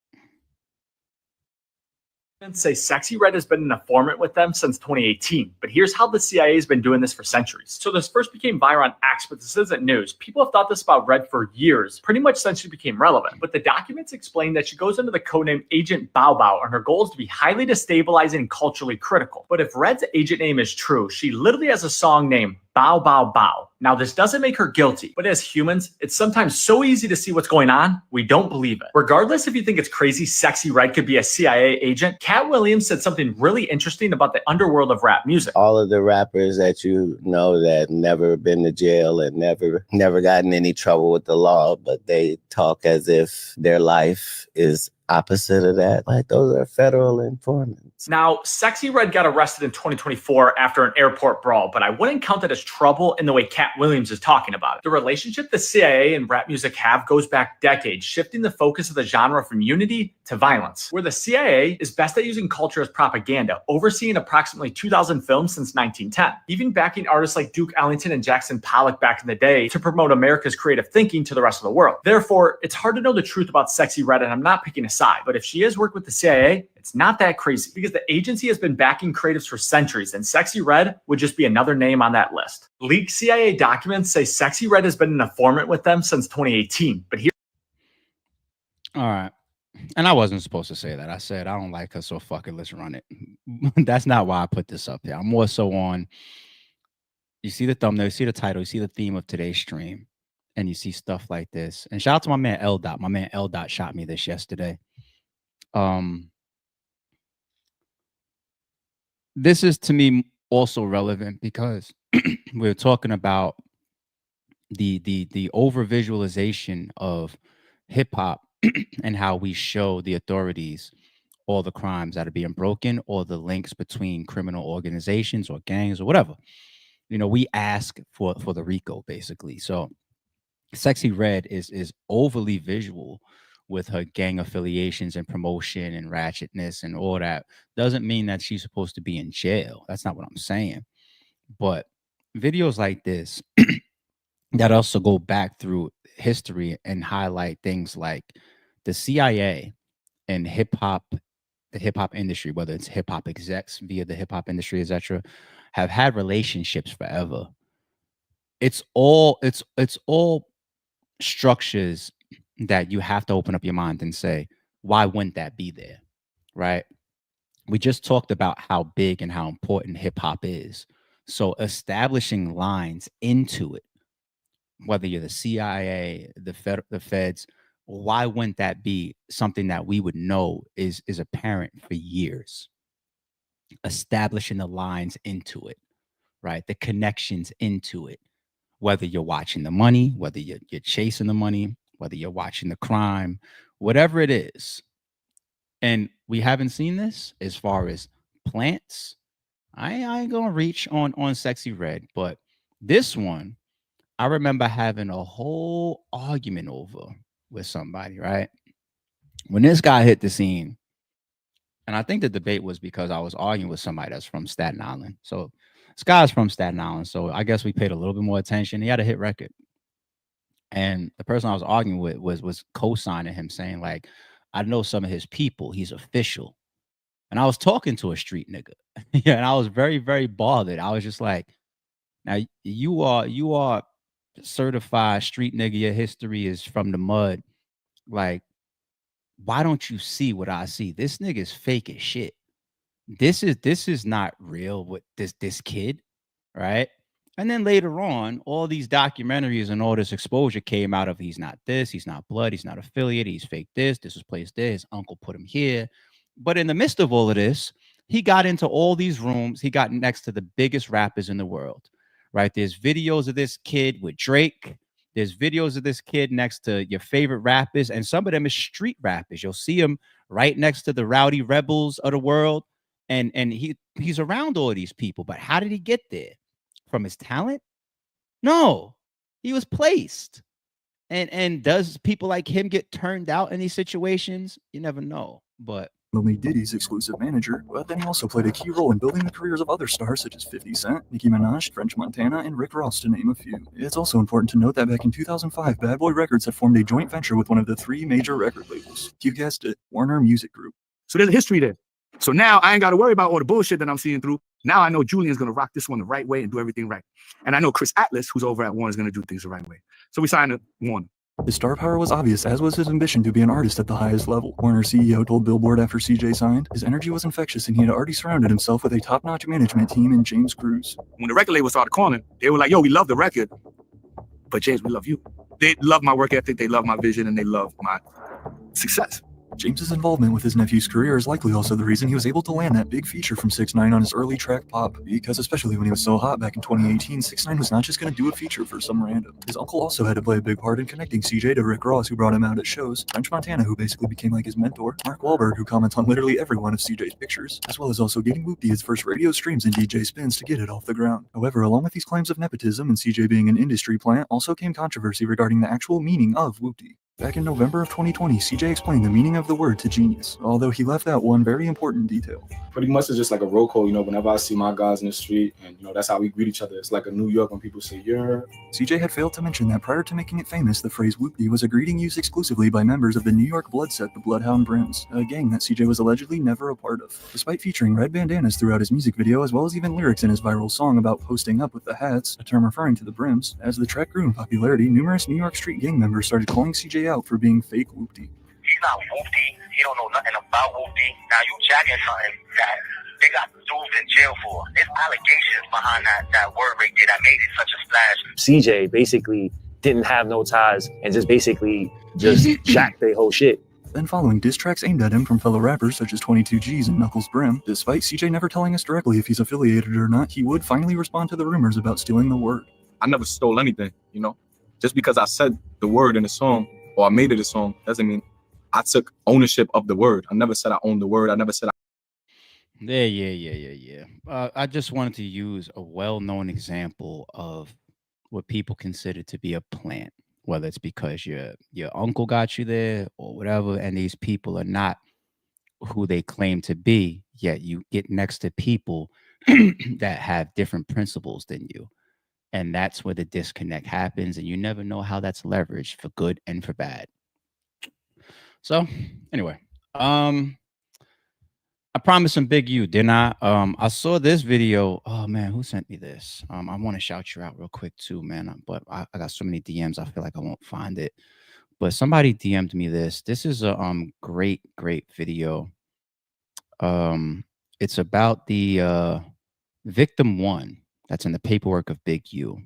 Say Sexyy Red has been an informant with them since 2018, but here's how the CIA has been doing this for centuries. So this first became viral on X, but this isn't news. People have thought this about Red for years, pretty much since she became relevant. But the documents explain that she goes under the codename Agent Bow Bow, and her goal is to be highly destabilizing and culturally critical. But if Red's agent name is true, she literally has a song named bow, bow, bow. Now, this doesn't make her guilty, but as humans, it's sometimes so easy to see what's going on, we don't believe it. Regardless if you think it's crazy Sexyy Red could be a CIA agent, Cat Williams said something really interesting about the underworld of rap music. All of the rappers that you know that never been to jail and never gotten any trouble with the law, but they talk as if their life is opposite of that. Like, those are federal informants. Now, Sexyy Red got arrested in 2024 after an airport brawl, but I wouldn't count that as trouble in the way Cat Williams is talking about it. The relationship the CIA and rap music have goes back decades, shifting the focus of the genre from unity to violence. Where the CIA is best at using culture as propaganda, overseeing approximately 2,000 films since 1910, even backing artists like Duke Ellington and Jackson Pollock back in the day to promote America's creative thinking to the rest of the world. Therefore, it's hard to know the truth about Sexyy Red, and I'm not picking a side, but if she has worked with the CIA, it's not that crazy because the agency has been backing creatives for centuries, and Sexyy Red would just be another name on that list. Leaked CIA documents say Sexyy Red has been an informant with them since 2018, but here. All right. And I wasn't supposed to say that. I said, I don't like her, so fuck it, let's run it. That's not why I put this up here. I'm more so on, you see the thumbnail, you see the title, you see the theme of today's stream, and you see stuff like this. And shout out to my man L. Dot. My man L. Dot shot me this yesterday. This is to me also relevant because we're talking about the over visualization of hip hop and how we show the authorities all the crimes that are being broken or the links between criminal organizations or gangs or whatever. You know, we ask for the RICO basically. So Sexyy Red is overly visual with her gang affiliations and promotion and ratchetness and all that. Doesn't mean that she's supposed to be in jail. That's not what I'm saying. But videos like this that also go back through history and highlight things like the CIA and hip hop, the hip hop industry, whether it's hip hop execs via the hip hop industry, etc., have had relationships forever. It's all structures that you have to open up your mind and say, why wouldn't that be there? Right? We just talked about how big and how important hip hop is. So establishing lines into it, whether you're the CIA, the feds, why wouldn't that be something that we would know is apparent for years? Establishing the lines into it, right? The connections into it, whether you're watching the money, whether you're chasing the money, whether you're watching the crime, whatever it is. And we haven't seen this as far as plants. I ain't gonna reach on Sexyy Red, but this one, I remember having a whole argument over with somebody, right? When this guy hit the scene, and I think the debate was because I was arguing with somebody that's from Staten Island. So this guy's from Staten Island, so I guess we paid a little bit more attention. He had a hit record. And the person I was arguing with was co-signing him, saying, like, I know some of his people, he's official. And I was talking to a street nigga. Yeah, and I was very, very bothered. I was just like, now you are certified street nigga, your history is from the mud. Like, why don't you see what I see? This nigga is fake as shit. This is not real with this kid, right? And then later on, all these documentaries and all this exposure came out of he's not this, he's not blood, he's not affiliate, he's fake this was placed there, his uncle put him here. But in the midst of all of this, he got into all these rooms. He got next to the biggest rappers in the world, right? There's videos of this kid with Drake. There's videos of this kid next to your favorite rappers, and some of them is street rappers. You'll see him right next to the Rowdy Rebels of the world, and he's around all these people. But how did he get there? From his talent? No, he was placed. And does people like him get turned out in these situations? You never know. But only Diddy's exclusive manager, but then he also played a key role in building the careers of other stars such as 50 Cent, Nicki Minaj, French Montana, and Rick Ross, to name a few. It's also important to note that back in 2005, Bad Boy Records had formed a joint venture with one of the 3 major record labels. You guessed it, Warner Music Group. So there's a history there. So now I ain't got to worry about all the bullshit that I'm seeing through. Now I know Julian's going to rock this one the right way and do everything right. And I know Chris Atlas, who's over at Warner, is going to do things the right way. So we signed to Warner. His star power was obvious, as was his ambition to be an artist at the highest level. Warner CEO told Billboard after CJ signed, his energy was infectious and he had already surrounded himself with a top-notch management team in James Cruz. When the record label started calling, they were like, yo, we love the record, but James, we love you. They love my work ethic, they love my vision, and they love my success. James's involvement with his nephew's career is likely also the reason he was able to land that big feature from 6ix9ine on his early track Pop, because especially when he was so hot back in 2018, 6ix9ine was not just going to do a feature for some random. His uncle also had to play a big part in connecting CJ to Rick Ross, who brought him out at shows, French Montana, who basically became like his mentor, Mark Wahlberg, who comments on literally every one of CJ's pictures, as well as also getting Whoopty his first radio streams and DJ spins to get it off the ground. However, along with these claims of nepotism and CJ being an industry plant, also came controversy regarding the actual meaning of Whoopty. Back in November of 2020, CJ explained the meaning of the word to Genius, although he left out one very important detail. Pretty much it's just like a roll call, whenever I see my guys in the street, and that's how we greet each other. It's like a New York when people say, "You're." CJ had failed to mention that prior to making it famous, the phrase Whoopty was a greeting used exclusively by members of the New York blood set, the Bloodhound Brims, a gang that CJ was allegedly never a part of. Despite featuring red bandanas throughout his music video, as well as even lyrics in his viral song about posting up with the hats, a term referring to the Brims, as the track grew in popularity, numerous New York street gang members started calling CJ out for being fake Whoopty. He's not Whoopty. He don't know nothing about Whoopty. Now you jacking something that they got dudes in jail for. There's allegations behind that word right there that made it such a splash. CJ basically didn't have no ties and just basically just jacked their whole shit. Then following diss tracks aimed at him from fellow rappers such as 22G's and Knuckles Brim, despite CJ never telling us directly if he's affiliated or not, he would finally respond to the rumors about stealing the word. I never stole anything, Just because I said the word in a song or I made it a song doesn't mean I took ownership of the word. I never said I owned the word. I never said Yeah. I just wanted to use a well-known example of what people consider to be a plant, whether it's because your uncle got you there or whatever, and these people are not who they claim to be, yet you get next to people that have different principles than you. And that's where the disconnect happens, and you never know how that's leveraged for good and for bad. So anyway, I promised some Big U, didn't I? I saw this video. Oh man, who sent me this? I want to shout you out real quick too, man. But I got so many DMs, I feel like I won't find it. But somebody DM'd me this. This is a great video. It's about the victim one that's in the paperwork of Big U.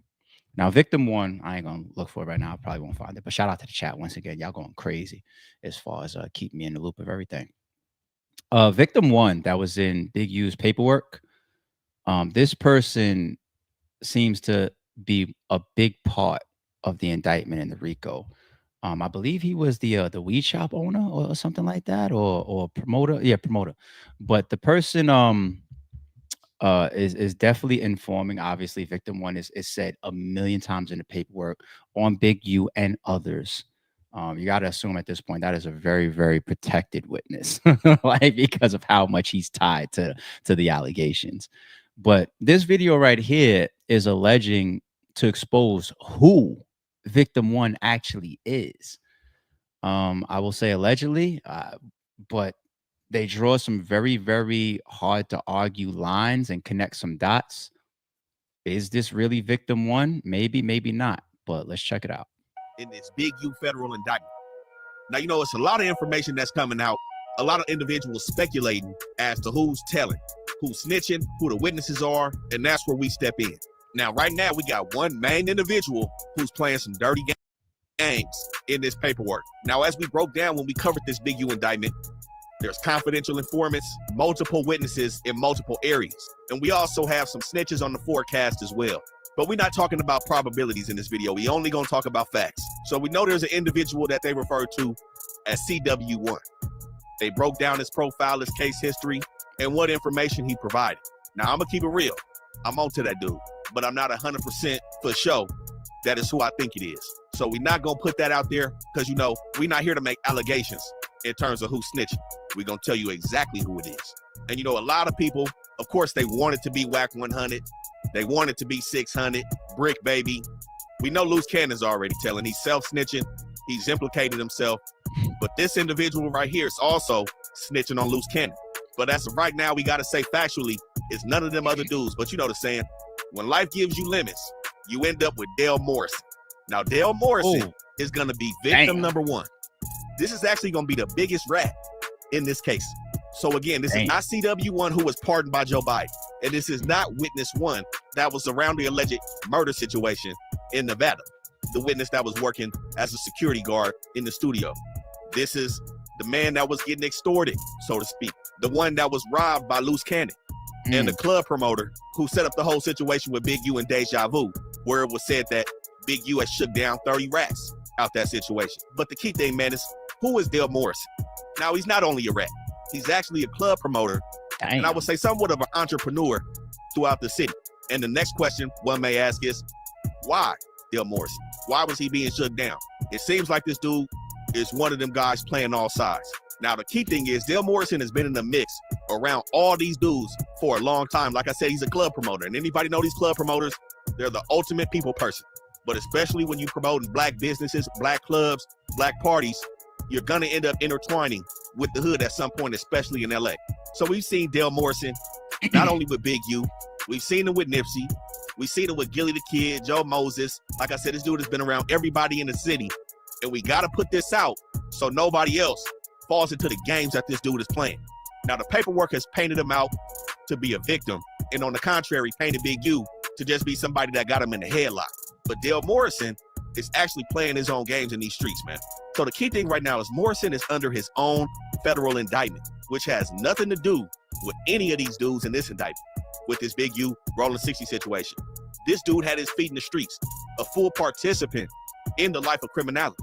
Now, victim one, I ain't gonna look for it right now. I probably won't find it. But shout out to the chat once again. Y'all going crazy as far as keeping me in the loop of everything. Victim one that was in Big U's paperwork. This person seems to be a big part of the indictment in the RICO. I believe he was the weed shop owner or something like that, or promoter. Yeah, promoter. But the person is definitely informing. Obviously, victim one is said a million times in the paperwork on Big U and others. You got to assume at this point that is a very, very protected witness, like because of how much he's tied to the allegations. But this video right here is alleging to expose who victim one actually is. I will say allegedly, but they draw some very, very hard to argue lines and connect some dots. Is this really victim one? Maybe, maybe not. But let's check it out. In this Big U federal indictment. Now, it's a lot of information that's coming out, a lot of individuals speculating as to who's telling, who's snitching, who the witnesses are, and that's where we step in. Now, right now, we got one main individual who's playing some dirty games in this paperwork. Now, as we broke down when we covered this Big U indictment, there's confidential informants, multiple witnesses in multiple areas, and we also have some snitches on the forecast as well. But we're not talking about probabilities in this video. We only gonna talk about facts. So we know there's an individual that they refer to as CW1. They broke down his profile, his case history, and what information he provided. Now I'm gonna keep it real. I'm onto that dude, but I'm not 100% for sure that is who I think it is. So we're not gonna put that out there because we're not here to make allegations in terms of who's snitching. We're gonna tell you exactly who it is. And a lot of people, of course, they want it to be Wack 100. They want it to be 600, Brick Baby. We know Loose Cannon's already telling. He's self-snitching. He's implicated himself. But this individual right here is also snitching on Loose Cannon. But as of right now, we got to say factually, it's none of them other dudes. But you know the saying, when life gives you lemons, you end up with Dale Morrison. Now, Dale Morrison Oh. is going to be victim Damn. number one. This is actually going to be the biggest rat in this case. So again, this is not CW1 who was pardoned by Joe Biden. And this is not witness one that was around the alleged murder situation in Nevada. The witness that was working as a security guard in the studio. This is the man that was getting extorted, so to speak. The one that was robbed by Loose Cannon. And the club promoter who set up the whole situation with Big U and Deja Vu, where it was said that Big U had shook down 30 rats out that situation. But the key thing, man, is who is Dale Morrison? Now, he's not only a rat. He's actually a club promoter. And I would say somewhat of an entrepreneur throughout the city. And the next question one may ask is, why Dale Morrison? Why was he being shut down? It seems like this dude is one of them guys playing all sides. Now, the key thing is Dale Morrison has been in the mix around all these dudes for a long time. Like I said, he's a club promoter. And anybody know these club promoters? They're the ultimate people person. But especially when you promoting black businesses, black clubs, black parties, you're going to end up intertwining with the hood at some point, especially in LA. So we've seen Dale Morrison, not only with Big U, we've seen him with Nipsey, we've seen him with Gilly the Kid, Joe Moses. Like I said, this dude has been around everybody in the city. And we got to put this out so nobody else falls into the games that this dude is playing. Now, the paperwork has painted him out to be a victim. And on the contrary, painted Big U to just be somebody that got him in the headlock. But Dale Morrison is actually playing his own games in these streets, man. So the key thing right now is Morrison is under his own federal indictment, which has nothing to do with any of these dudes in this indictment, with this Big U Rolling 60 situation. This dude had his feet in the streets, a full participant in the life of criminality.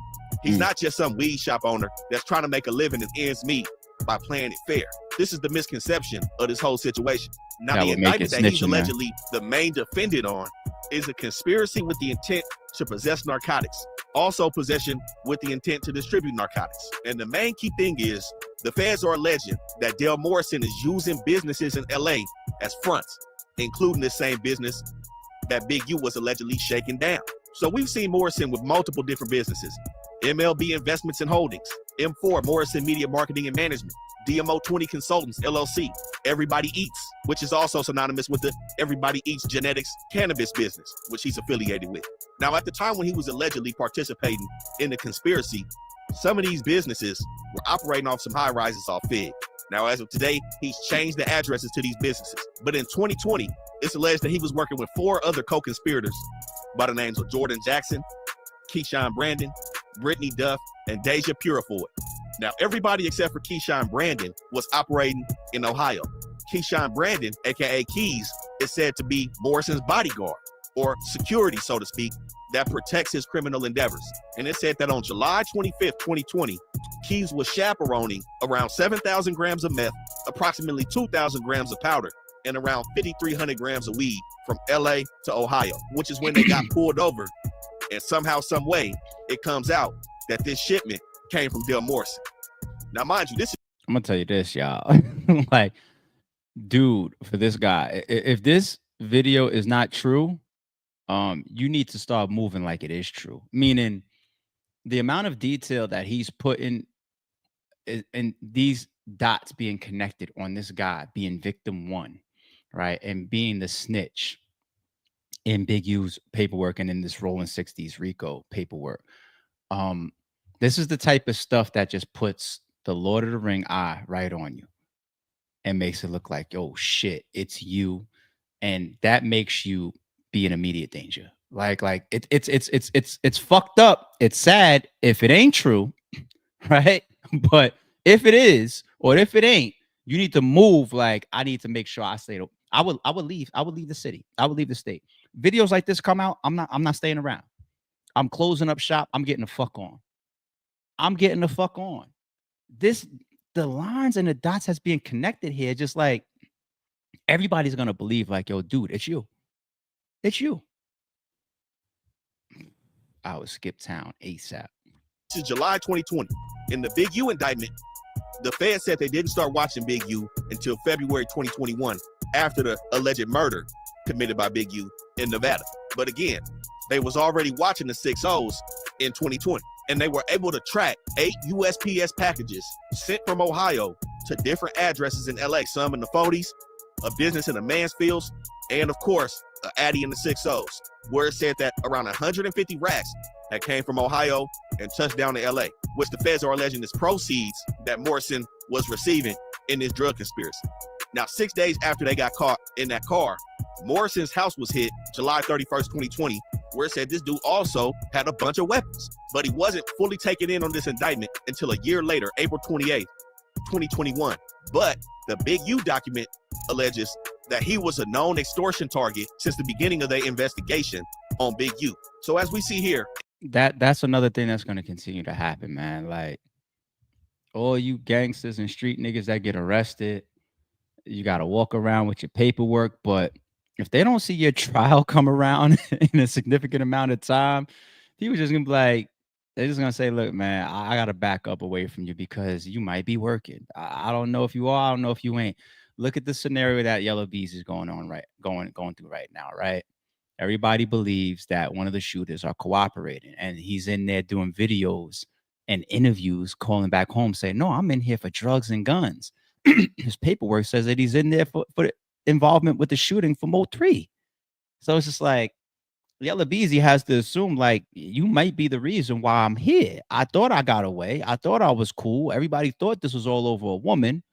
He's not just some weed shop owner that's trying to make a living and ends meet by playing it fair. This is the misconception of this whole situation. Now, the indictment that he's allegedly the main defendant on is a conspiracy with the intent to possess narcotics, also possession with the intent to distribute narcotics. And the main key thing is the feds are alleging that Dale Morrison is using businesses in LA as fronts, including the same business that Big U was allegedly shaking down. So we've seen Morrison with multiple different businesses: MLB Investments and Holdings, M4 Morrison Media Marketing and Management, DMO 20 Consultants LLC, Everybody Eats, which is also synonymous with the Everybody Eats Genetics cannabis business, which he's affiliated with. Now, at the time when he was allegedly participating in the conspiracy, some of these businesses were operating off some high rises off Fig. Now, as of today, he's changed the addresses to these businesses. But in 2020, it's alleged that he was working with 4 other co-conspirators by the names of Jordan Jackson, Keyshawn Brandon, Brittany Duff, and Deja Purifoy. Now, everybody except for Keyshawn Brandon was operating in Ohio. Keyshawn Brandon, aka Keys, is said to be Morrison's bodyguard, or security, so to speak, that protects his criminal endeavors. And it said that on July 25th, 2020, Keys was chaperoning around 7,000 grams of meth, approximately 2,000 grams of powder, and around 5,300 grams of weed from LA to Ohio, which is when they got pulled over. And somehow, some way, it comes out that this shipment came from Dale Morrison. Now, mind you, I'm gonna tell you this, y'all. Like, dude, for this guy, if this video is not true, you need to start moving like it is true. Meaning, the amount of detail that he's putting in these dots being connected on this guy being victim 1, right, and being the snitch in Big U's paperwork and in this Rolling 60s RICO paperwork. This is the type of stuff that just puts the Lord of the Ring eye right on you and makes it look like, oh shit, it's you. And that makes you be in immediate danger. Like it's fucked up. It's sad if it ain't true, right? But if it is, or if it ain't, you need to move. Like, I need to make sure I stay. I would leave the city. I would leave the state. Videos like this come out, I'm not staying around. I'm closing up shop. I'm getting the fuck on. The lines and the dots has been connected here. Just like everybody's gonna believe, like, yo, dude, it's you. It's you. I would skip town ASAP. This is July 2020. In the Big U indictment, the Fed said they didn't start watching Big U until February 2021, after the alleged murder committed by Big U in Nevada. But again, they was already watching the 6-0s in 2020, and they were able to track 8 USPS packages sent from Ohio to different addresses in LA, some in the 40s, a business in the Mansfields, and of course, an Addy in the 6-0s, where it said that around 150 racks that came from Ohio and touched down to LA, which the feds are alleging is proceeds that Morrison was receiving in this drug conspiracy. Now, 6 days after they got caught in that car, Morrison's house was hit July 31st, 2020, where it said this dude also had a bunch of weapons, but he wasn't fully taken in on this indictment until a year later, April 28th, 2021. But the Big U document alleges that he was a known extortion target since the beginning of their investigation on Big U. So as we see here, that's another thing that's going to continue to happen, man. Like, all you gangsters and street niggas that get arrested, you got to walk around with your paperwork, but if they don't see your trial come around in a significant amount of time, people just gonna be like, they're just gonna say, look, man, I gotta back up away from you because you might be working. I don't know if you are, I don't know if you ain't. Look at the scenario that Yellow Bees is going through right now, right? Everybody believes that one of the shooters are cooperating, and he's in there doing videos and interviews, calling back home, saying, no, I'm in here for drugs and guns. His paperwork says that he's in there for involvement with the shooting for Mo 3. So it's just like, Yellow Beezy has to assume, like, you might be the reason why I'm here. I thought I got away. I thought I was cool. Everybody thought this was all over a woman.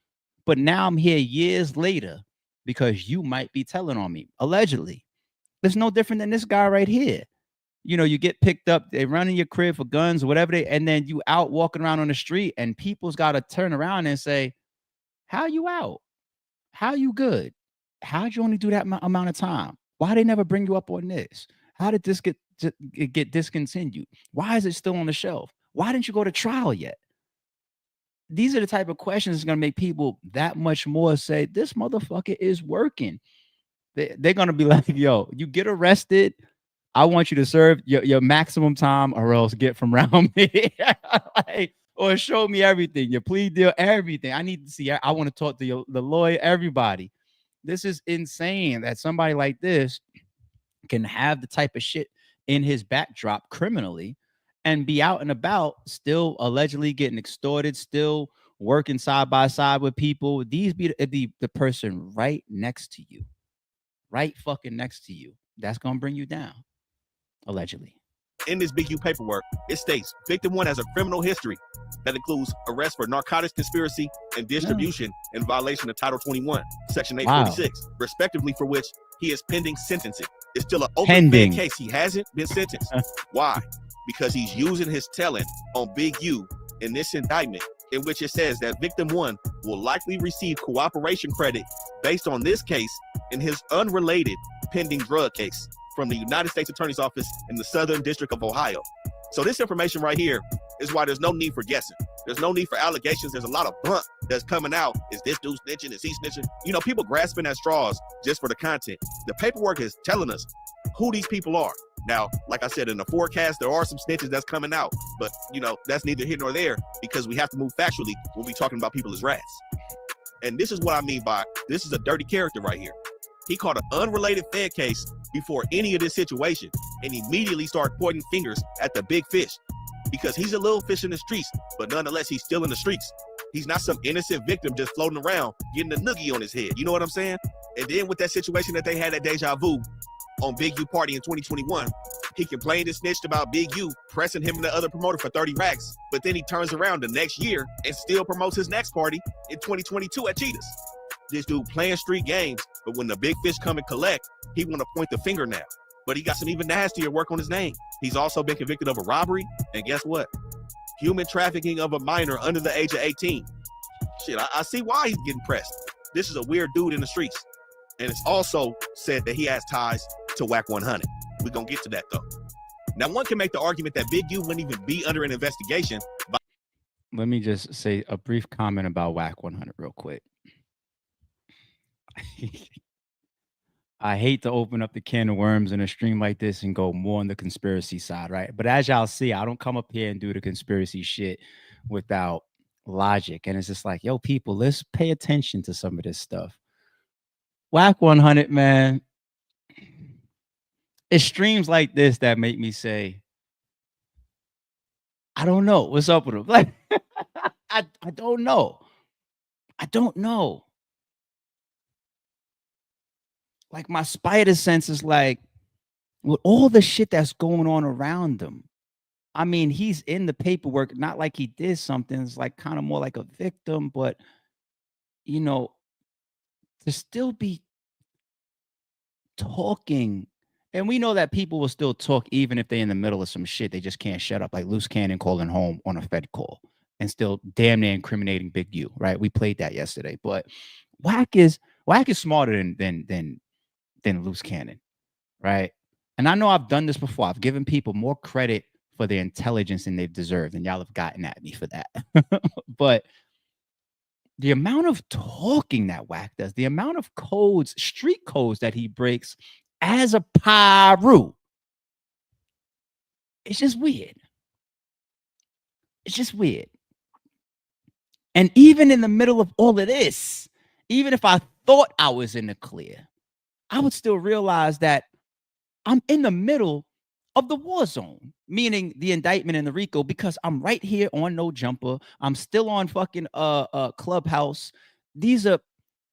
But now I'm here years later because you might be telling on me, allegedly. It's no different than this guy right here. You know, you get picked up, they run in your crib for guns or whatever, and then you out walking around on the street, and people's got to turn around and say, how you out? How you good? How'd you only do that amount of time? Why they never bring you up on this? How did this get discontinued? Why is it still on the shelf? Why didn't you go to trial yet? These are the type of questions that's going to make people that much more say, this motherfucker is working. They're going to be like, yo, you get arrested, I want you to serve your maximum time or else get from around me. Like, or show me everything, your plea deal, everything. I need to see. I want to talk to the lawyer, everybody. This is insane that somebody like this can have the type of shit in his backdrop criminally and be out and about, still allegedly getting extorted, still working side by side with people. These be the person right next to you, right fucking next to you. That's going to bring you down, allegedly. in this Big U paperwork, it states victim 1 has a criminal history that includes arrest for narcotics conspiracy and distribution in violation of Title 21, Section 846, respectively, for which he is pending sentencing. It's still an open bad case. He hasn't been sentenced. Why? Because he's using his telling on Big U in this indictment, in which it says that victim 1 will likely receive cooperation credit based on this case in his unrelated pending drug case from the United States Attorney's Office in the Southern District of Ohio. So this information right here is why there's no need for guessing. There's no need for allegations. There's a lot of blunt that's coming out. Is this dude snitching? Is he snitching? You know, people grasping at straws just for the content. The paperwork is telling us who these people are. Now, like I said, in the forecast, there are some snitches that's coming out, but you know, that's neither here nor there because we have to move factually when we talking about people as rats. And this is what I mean by this is a dirty character right here. He caught an unrelated Fed case before any of this situation and immediately started pointing fingers at the big fish because he's a little fish in the streets, but nonetheless, he's still in the streets. He's not some innocent victim just floating around getting a noogie on his head. You know what I'm saying? And then with that situation that they had at Deja Vu on Big U Party in 2021, he complained and snitched about Big U pressing him and the other promoter for 30 racks, but then he turns around the next year and still promotes his next party in 2022 at Cheetahs. This dude playing street games, but when the big fish come and collect, he want to point the finger now. But he got some even nastier work on his name. He's also been convicted of a robbery, and guess what? Human trafficking of a minor under the age of 18. Shit, I see why he's getting pressed. This is a weird dude in the streets. And it's also said that he has ties to Wack 100. We're going to get to that, though. Now, one can make the argument that Big U wouldn't even be under an investigation. Let me just say a brief comment about Wack 100 real quick. I hate to open up the can of worms in a stream like this and go more on the conspiracy side, right? But as y'all see, I don't come up here and do the conspiracy shit without logic. And it's just like, yo, people, let's pay attention to some of this stuff. Wack 100, man. It's streams like this that make me say, I don't know. What's up with him? Like, I don't know. I don't know. Like my spider sense is like, with all the shit that's going on around them, I mean, he's in the paperwork, not like he did something. It's like kind of more like a victim, but you know, to still be talking, and we know that people will still talk even if they're in the middle of some shit. They just can't shut up, like Loose Cannon calling home on a Fed call and still damn near incriminating Big U, right? We played that yesterday, but Wack is smarter than Loose Cannon, right? And I know I've done this before. I've given people more credit for their intelligence than they've deserved, and y'all have gotten at me for that. But the amount of talking that Wack does, the amount of codes, street codes that he breaks as a pyro, it's just weird. It's just weird. And even in the middle of all of this, even if I thought I was in the clear, I would still realize that I'm in the middle of the war zone, meaning the indictment and the RICO, because I'm right here on No Jumper. I'm still on fucking Clubhouse. These are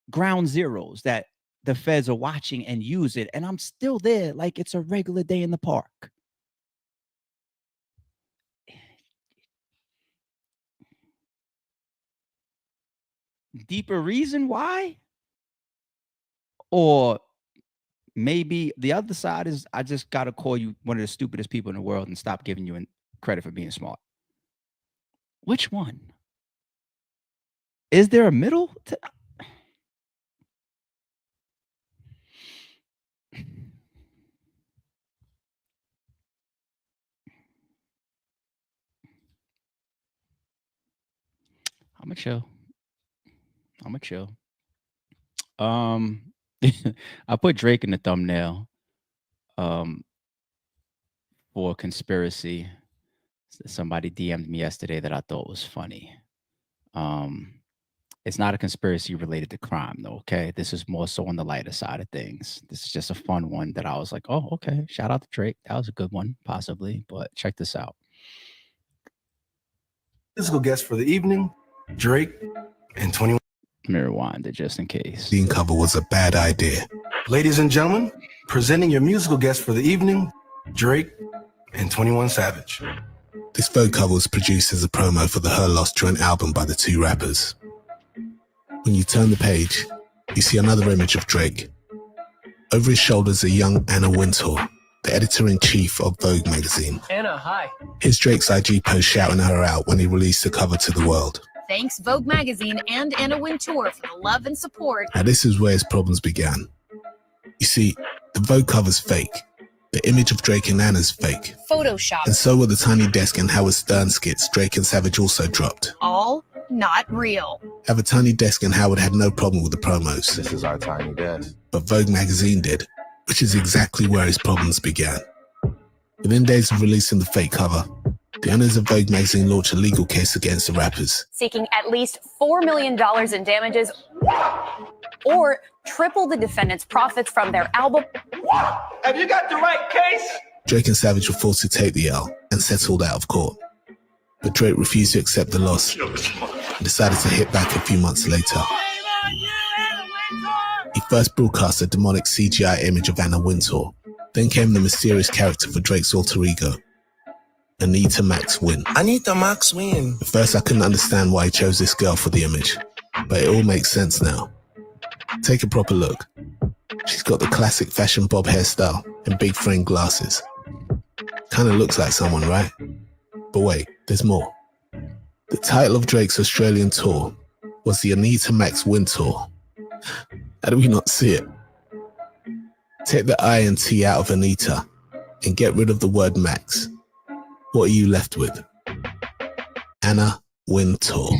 ground zeros that the feds are watching and use it, and I'm still there like it's a regular day in the park. Deeper reason why? Or maybe the other side is I just got to call you one of the stupidest people in the world and stop giving you credit for being smart. Which one? Is there a middle? I'm a chill. I put Drake in the thumbnail for Conspiracy. Somebody DM'd me yesterday that I thought was funny. It's not a conspiracy related to crime, though, okay? This is more so on the lighter side of things. This is just a fun one that I was like, oh, okay. Shout out to Drake. That was a good one, possibly. But check this out. Musical guest for the evening, Drake and 21. Let me rewind it just in case. Being cover was a bad idea. Ladies and gentlemen, presenting your musical guest for the evening, Drake and 21 Savage. This Vogue cover was produced as a promo for the Her Lost joint album by the two rappers. When you turn the page, you see another image of Drake. Over his shoulders, a young Anna Wintour, the editor-in-chief of Vogue magazine. Anna, hi. Here's Drake's IG post shouting her out when he released the cover to the world. Thanks Vogue magazine and Anna Wintour for the love and support. Now this is where his problems began. You see, the Vogue cover's fake. The image of Drake and Anna's fake. Photoshop. And so were the Tiny Desk and Howard Stern skits Drake and Savage also dropped. All not real. Have a Tiny Desk and Howard had no problem with the promos. This is our Tiny Desk. But Vogue magazine did, which is exactly where his problems began. Within days of releasing the fake cover, the owners of Vogue magazine launched a legal case against the rappers, Seeking at least $4 million in damages or triple the defendant's profits from their album. Have you got the right case? Drake and Savage were forced to take the L and settled out of court. But Drake refused to accept the loss and decided to hit back a few months later. He first broadcast a demonic CGI image of Anna Wintour. Then came the mysterious character for Drake's alter ego, Anita Max Win. Anita Max Win. At first I couldn't understand why he chose this girl for the image, but it all makes sense now. Take a proper look. She's got the classic fashion bob hairstyle and big frame glasses. Kinda looks like someone, right? But wait, there's more. The title of Drake's Australian tour was the Anita Max Win Tour. How do we not see it? Take the I and T out of Anita and get rid of the word Max. What are you left with? Anna Win Tour.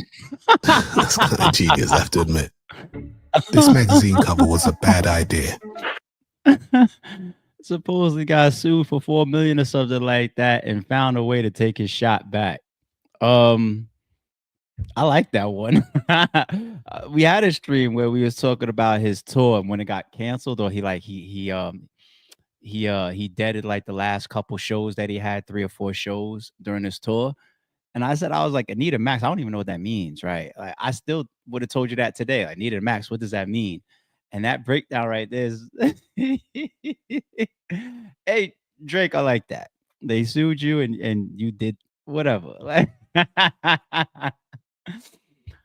That's kind of genius, I have to admit. This magazine cover was a bad idea. Supposedly got sued for $4 million or something like that and found a way to take his shot back. I like that one. We had a stream where we was talking about his tour and when it got canceled, or he deaded like the last couple shows that he had, 3 or 4 shows during his tour. And I was like, Anita Max, I don't even know what that means, right? Like, I still would have told you that today. Like, Anita Max, what does that mean? And that breakdown right there is, hey, Drake, I like that. They sued you and you did whatever. Like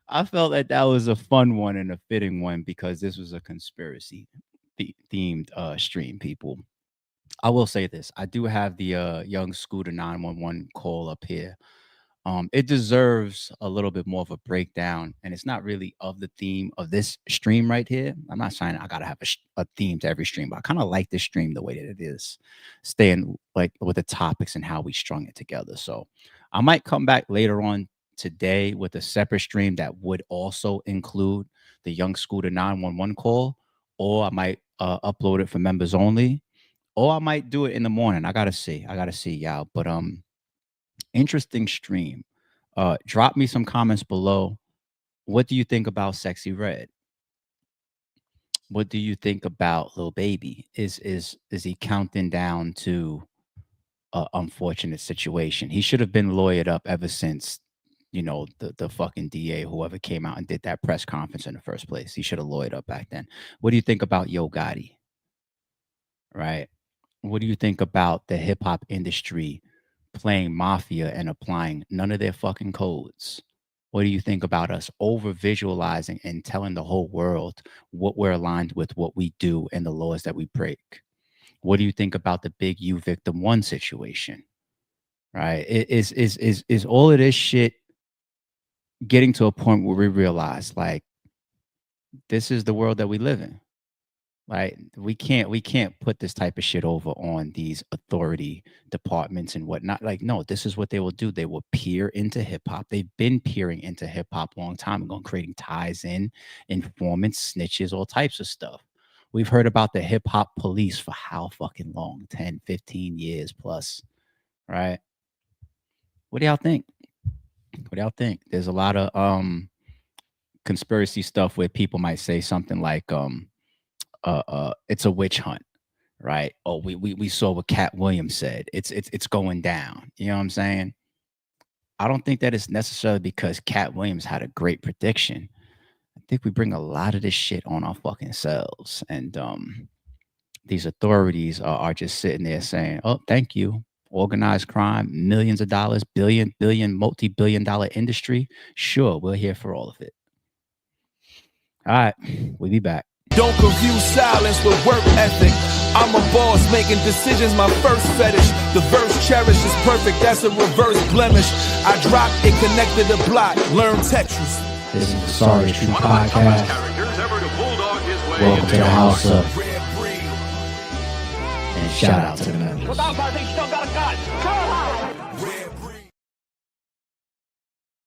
I felt that was a fun one and a fitting one because this was a conspiracy themed stream, people. I will say this. I do have the young Scooter 911 call up here. It deserves a little bit more of a breakdown, and it's not really of the theme of this stream right here. I'm not saying I gotta have a theme to every stream, but I kind of like this stream the way that it is, staying like with the topics and how we strung it together. So I might come back later on today with a separate stream that would also include the young Scooter 911 call, or I might upload it for members only, or I might do it in the morning. I gotta see, y'all. But interesting stream. Drop me some comments below. What do you think about Sexyy Red? What do you think about Lil Baby? Is he counting down to an unfortunate situation? He should have been lawyered up ever since, you know, the fucking DA, whoever came out and did that press conference in the first place. He should have lawyered up back then. What do you think about Yo Gotti? Right? What do you think about the hip hop industry playing Mafia and applying none of their fucking codes? What do you think about us over visualizing and telling the whole world what we're aligned with, what we do, and the laws that we break? What do you think about the Big U Victim 1 situation? Right? Is all of this shit getting to a point where we realize, like, this is the world that we live in? Right? We can't put this type of shit over on these authority departments and whatnot. Like, no, this is what they will do. They will peer into hip hop. They've been peering into hip hop a long time ago, creating ties in, informants, snitches, all types of stuff. We've heard about the hip hop police for how fucking long? 10, 15 years plus, right? What do y'all think? What do y'all think? There's a lot of conspiracy stuff where people might say something like it's a witch hunt, right? Oh, we saw what Cat Williams said. It's going down. You know what I'm saying? I don't think that it's necessarily because Cat Williams had a great prediction. I think we bring a lot of this shit on our fucking selves, and these authorities are just sitting there saying, "Oh, thank you." Organized crime, millions of dollars, billion, multi-billion-dollar industry. Sure, we're here for all of it. All right, we'll be back. Don't confuse silence with work ethic. I'm a boss making decisions, my first fetish. The verse cherished is perfect, that's a reverse blemish. I dropped it, connected the block, learn Tetris. This is the Sorry True Podcast. Welcome to the house of. And shout out to the members. Without, I think you still got a gun.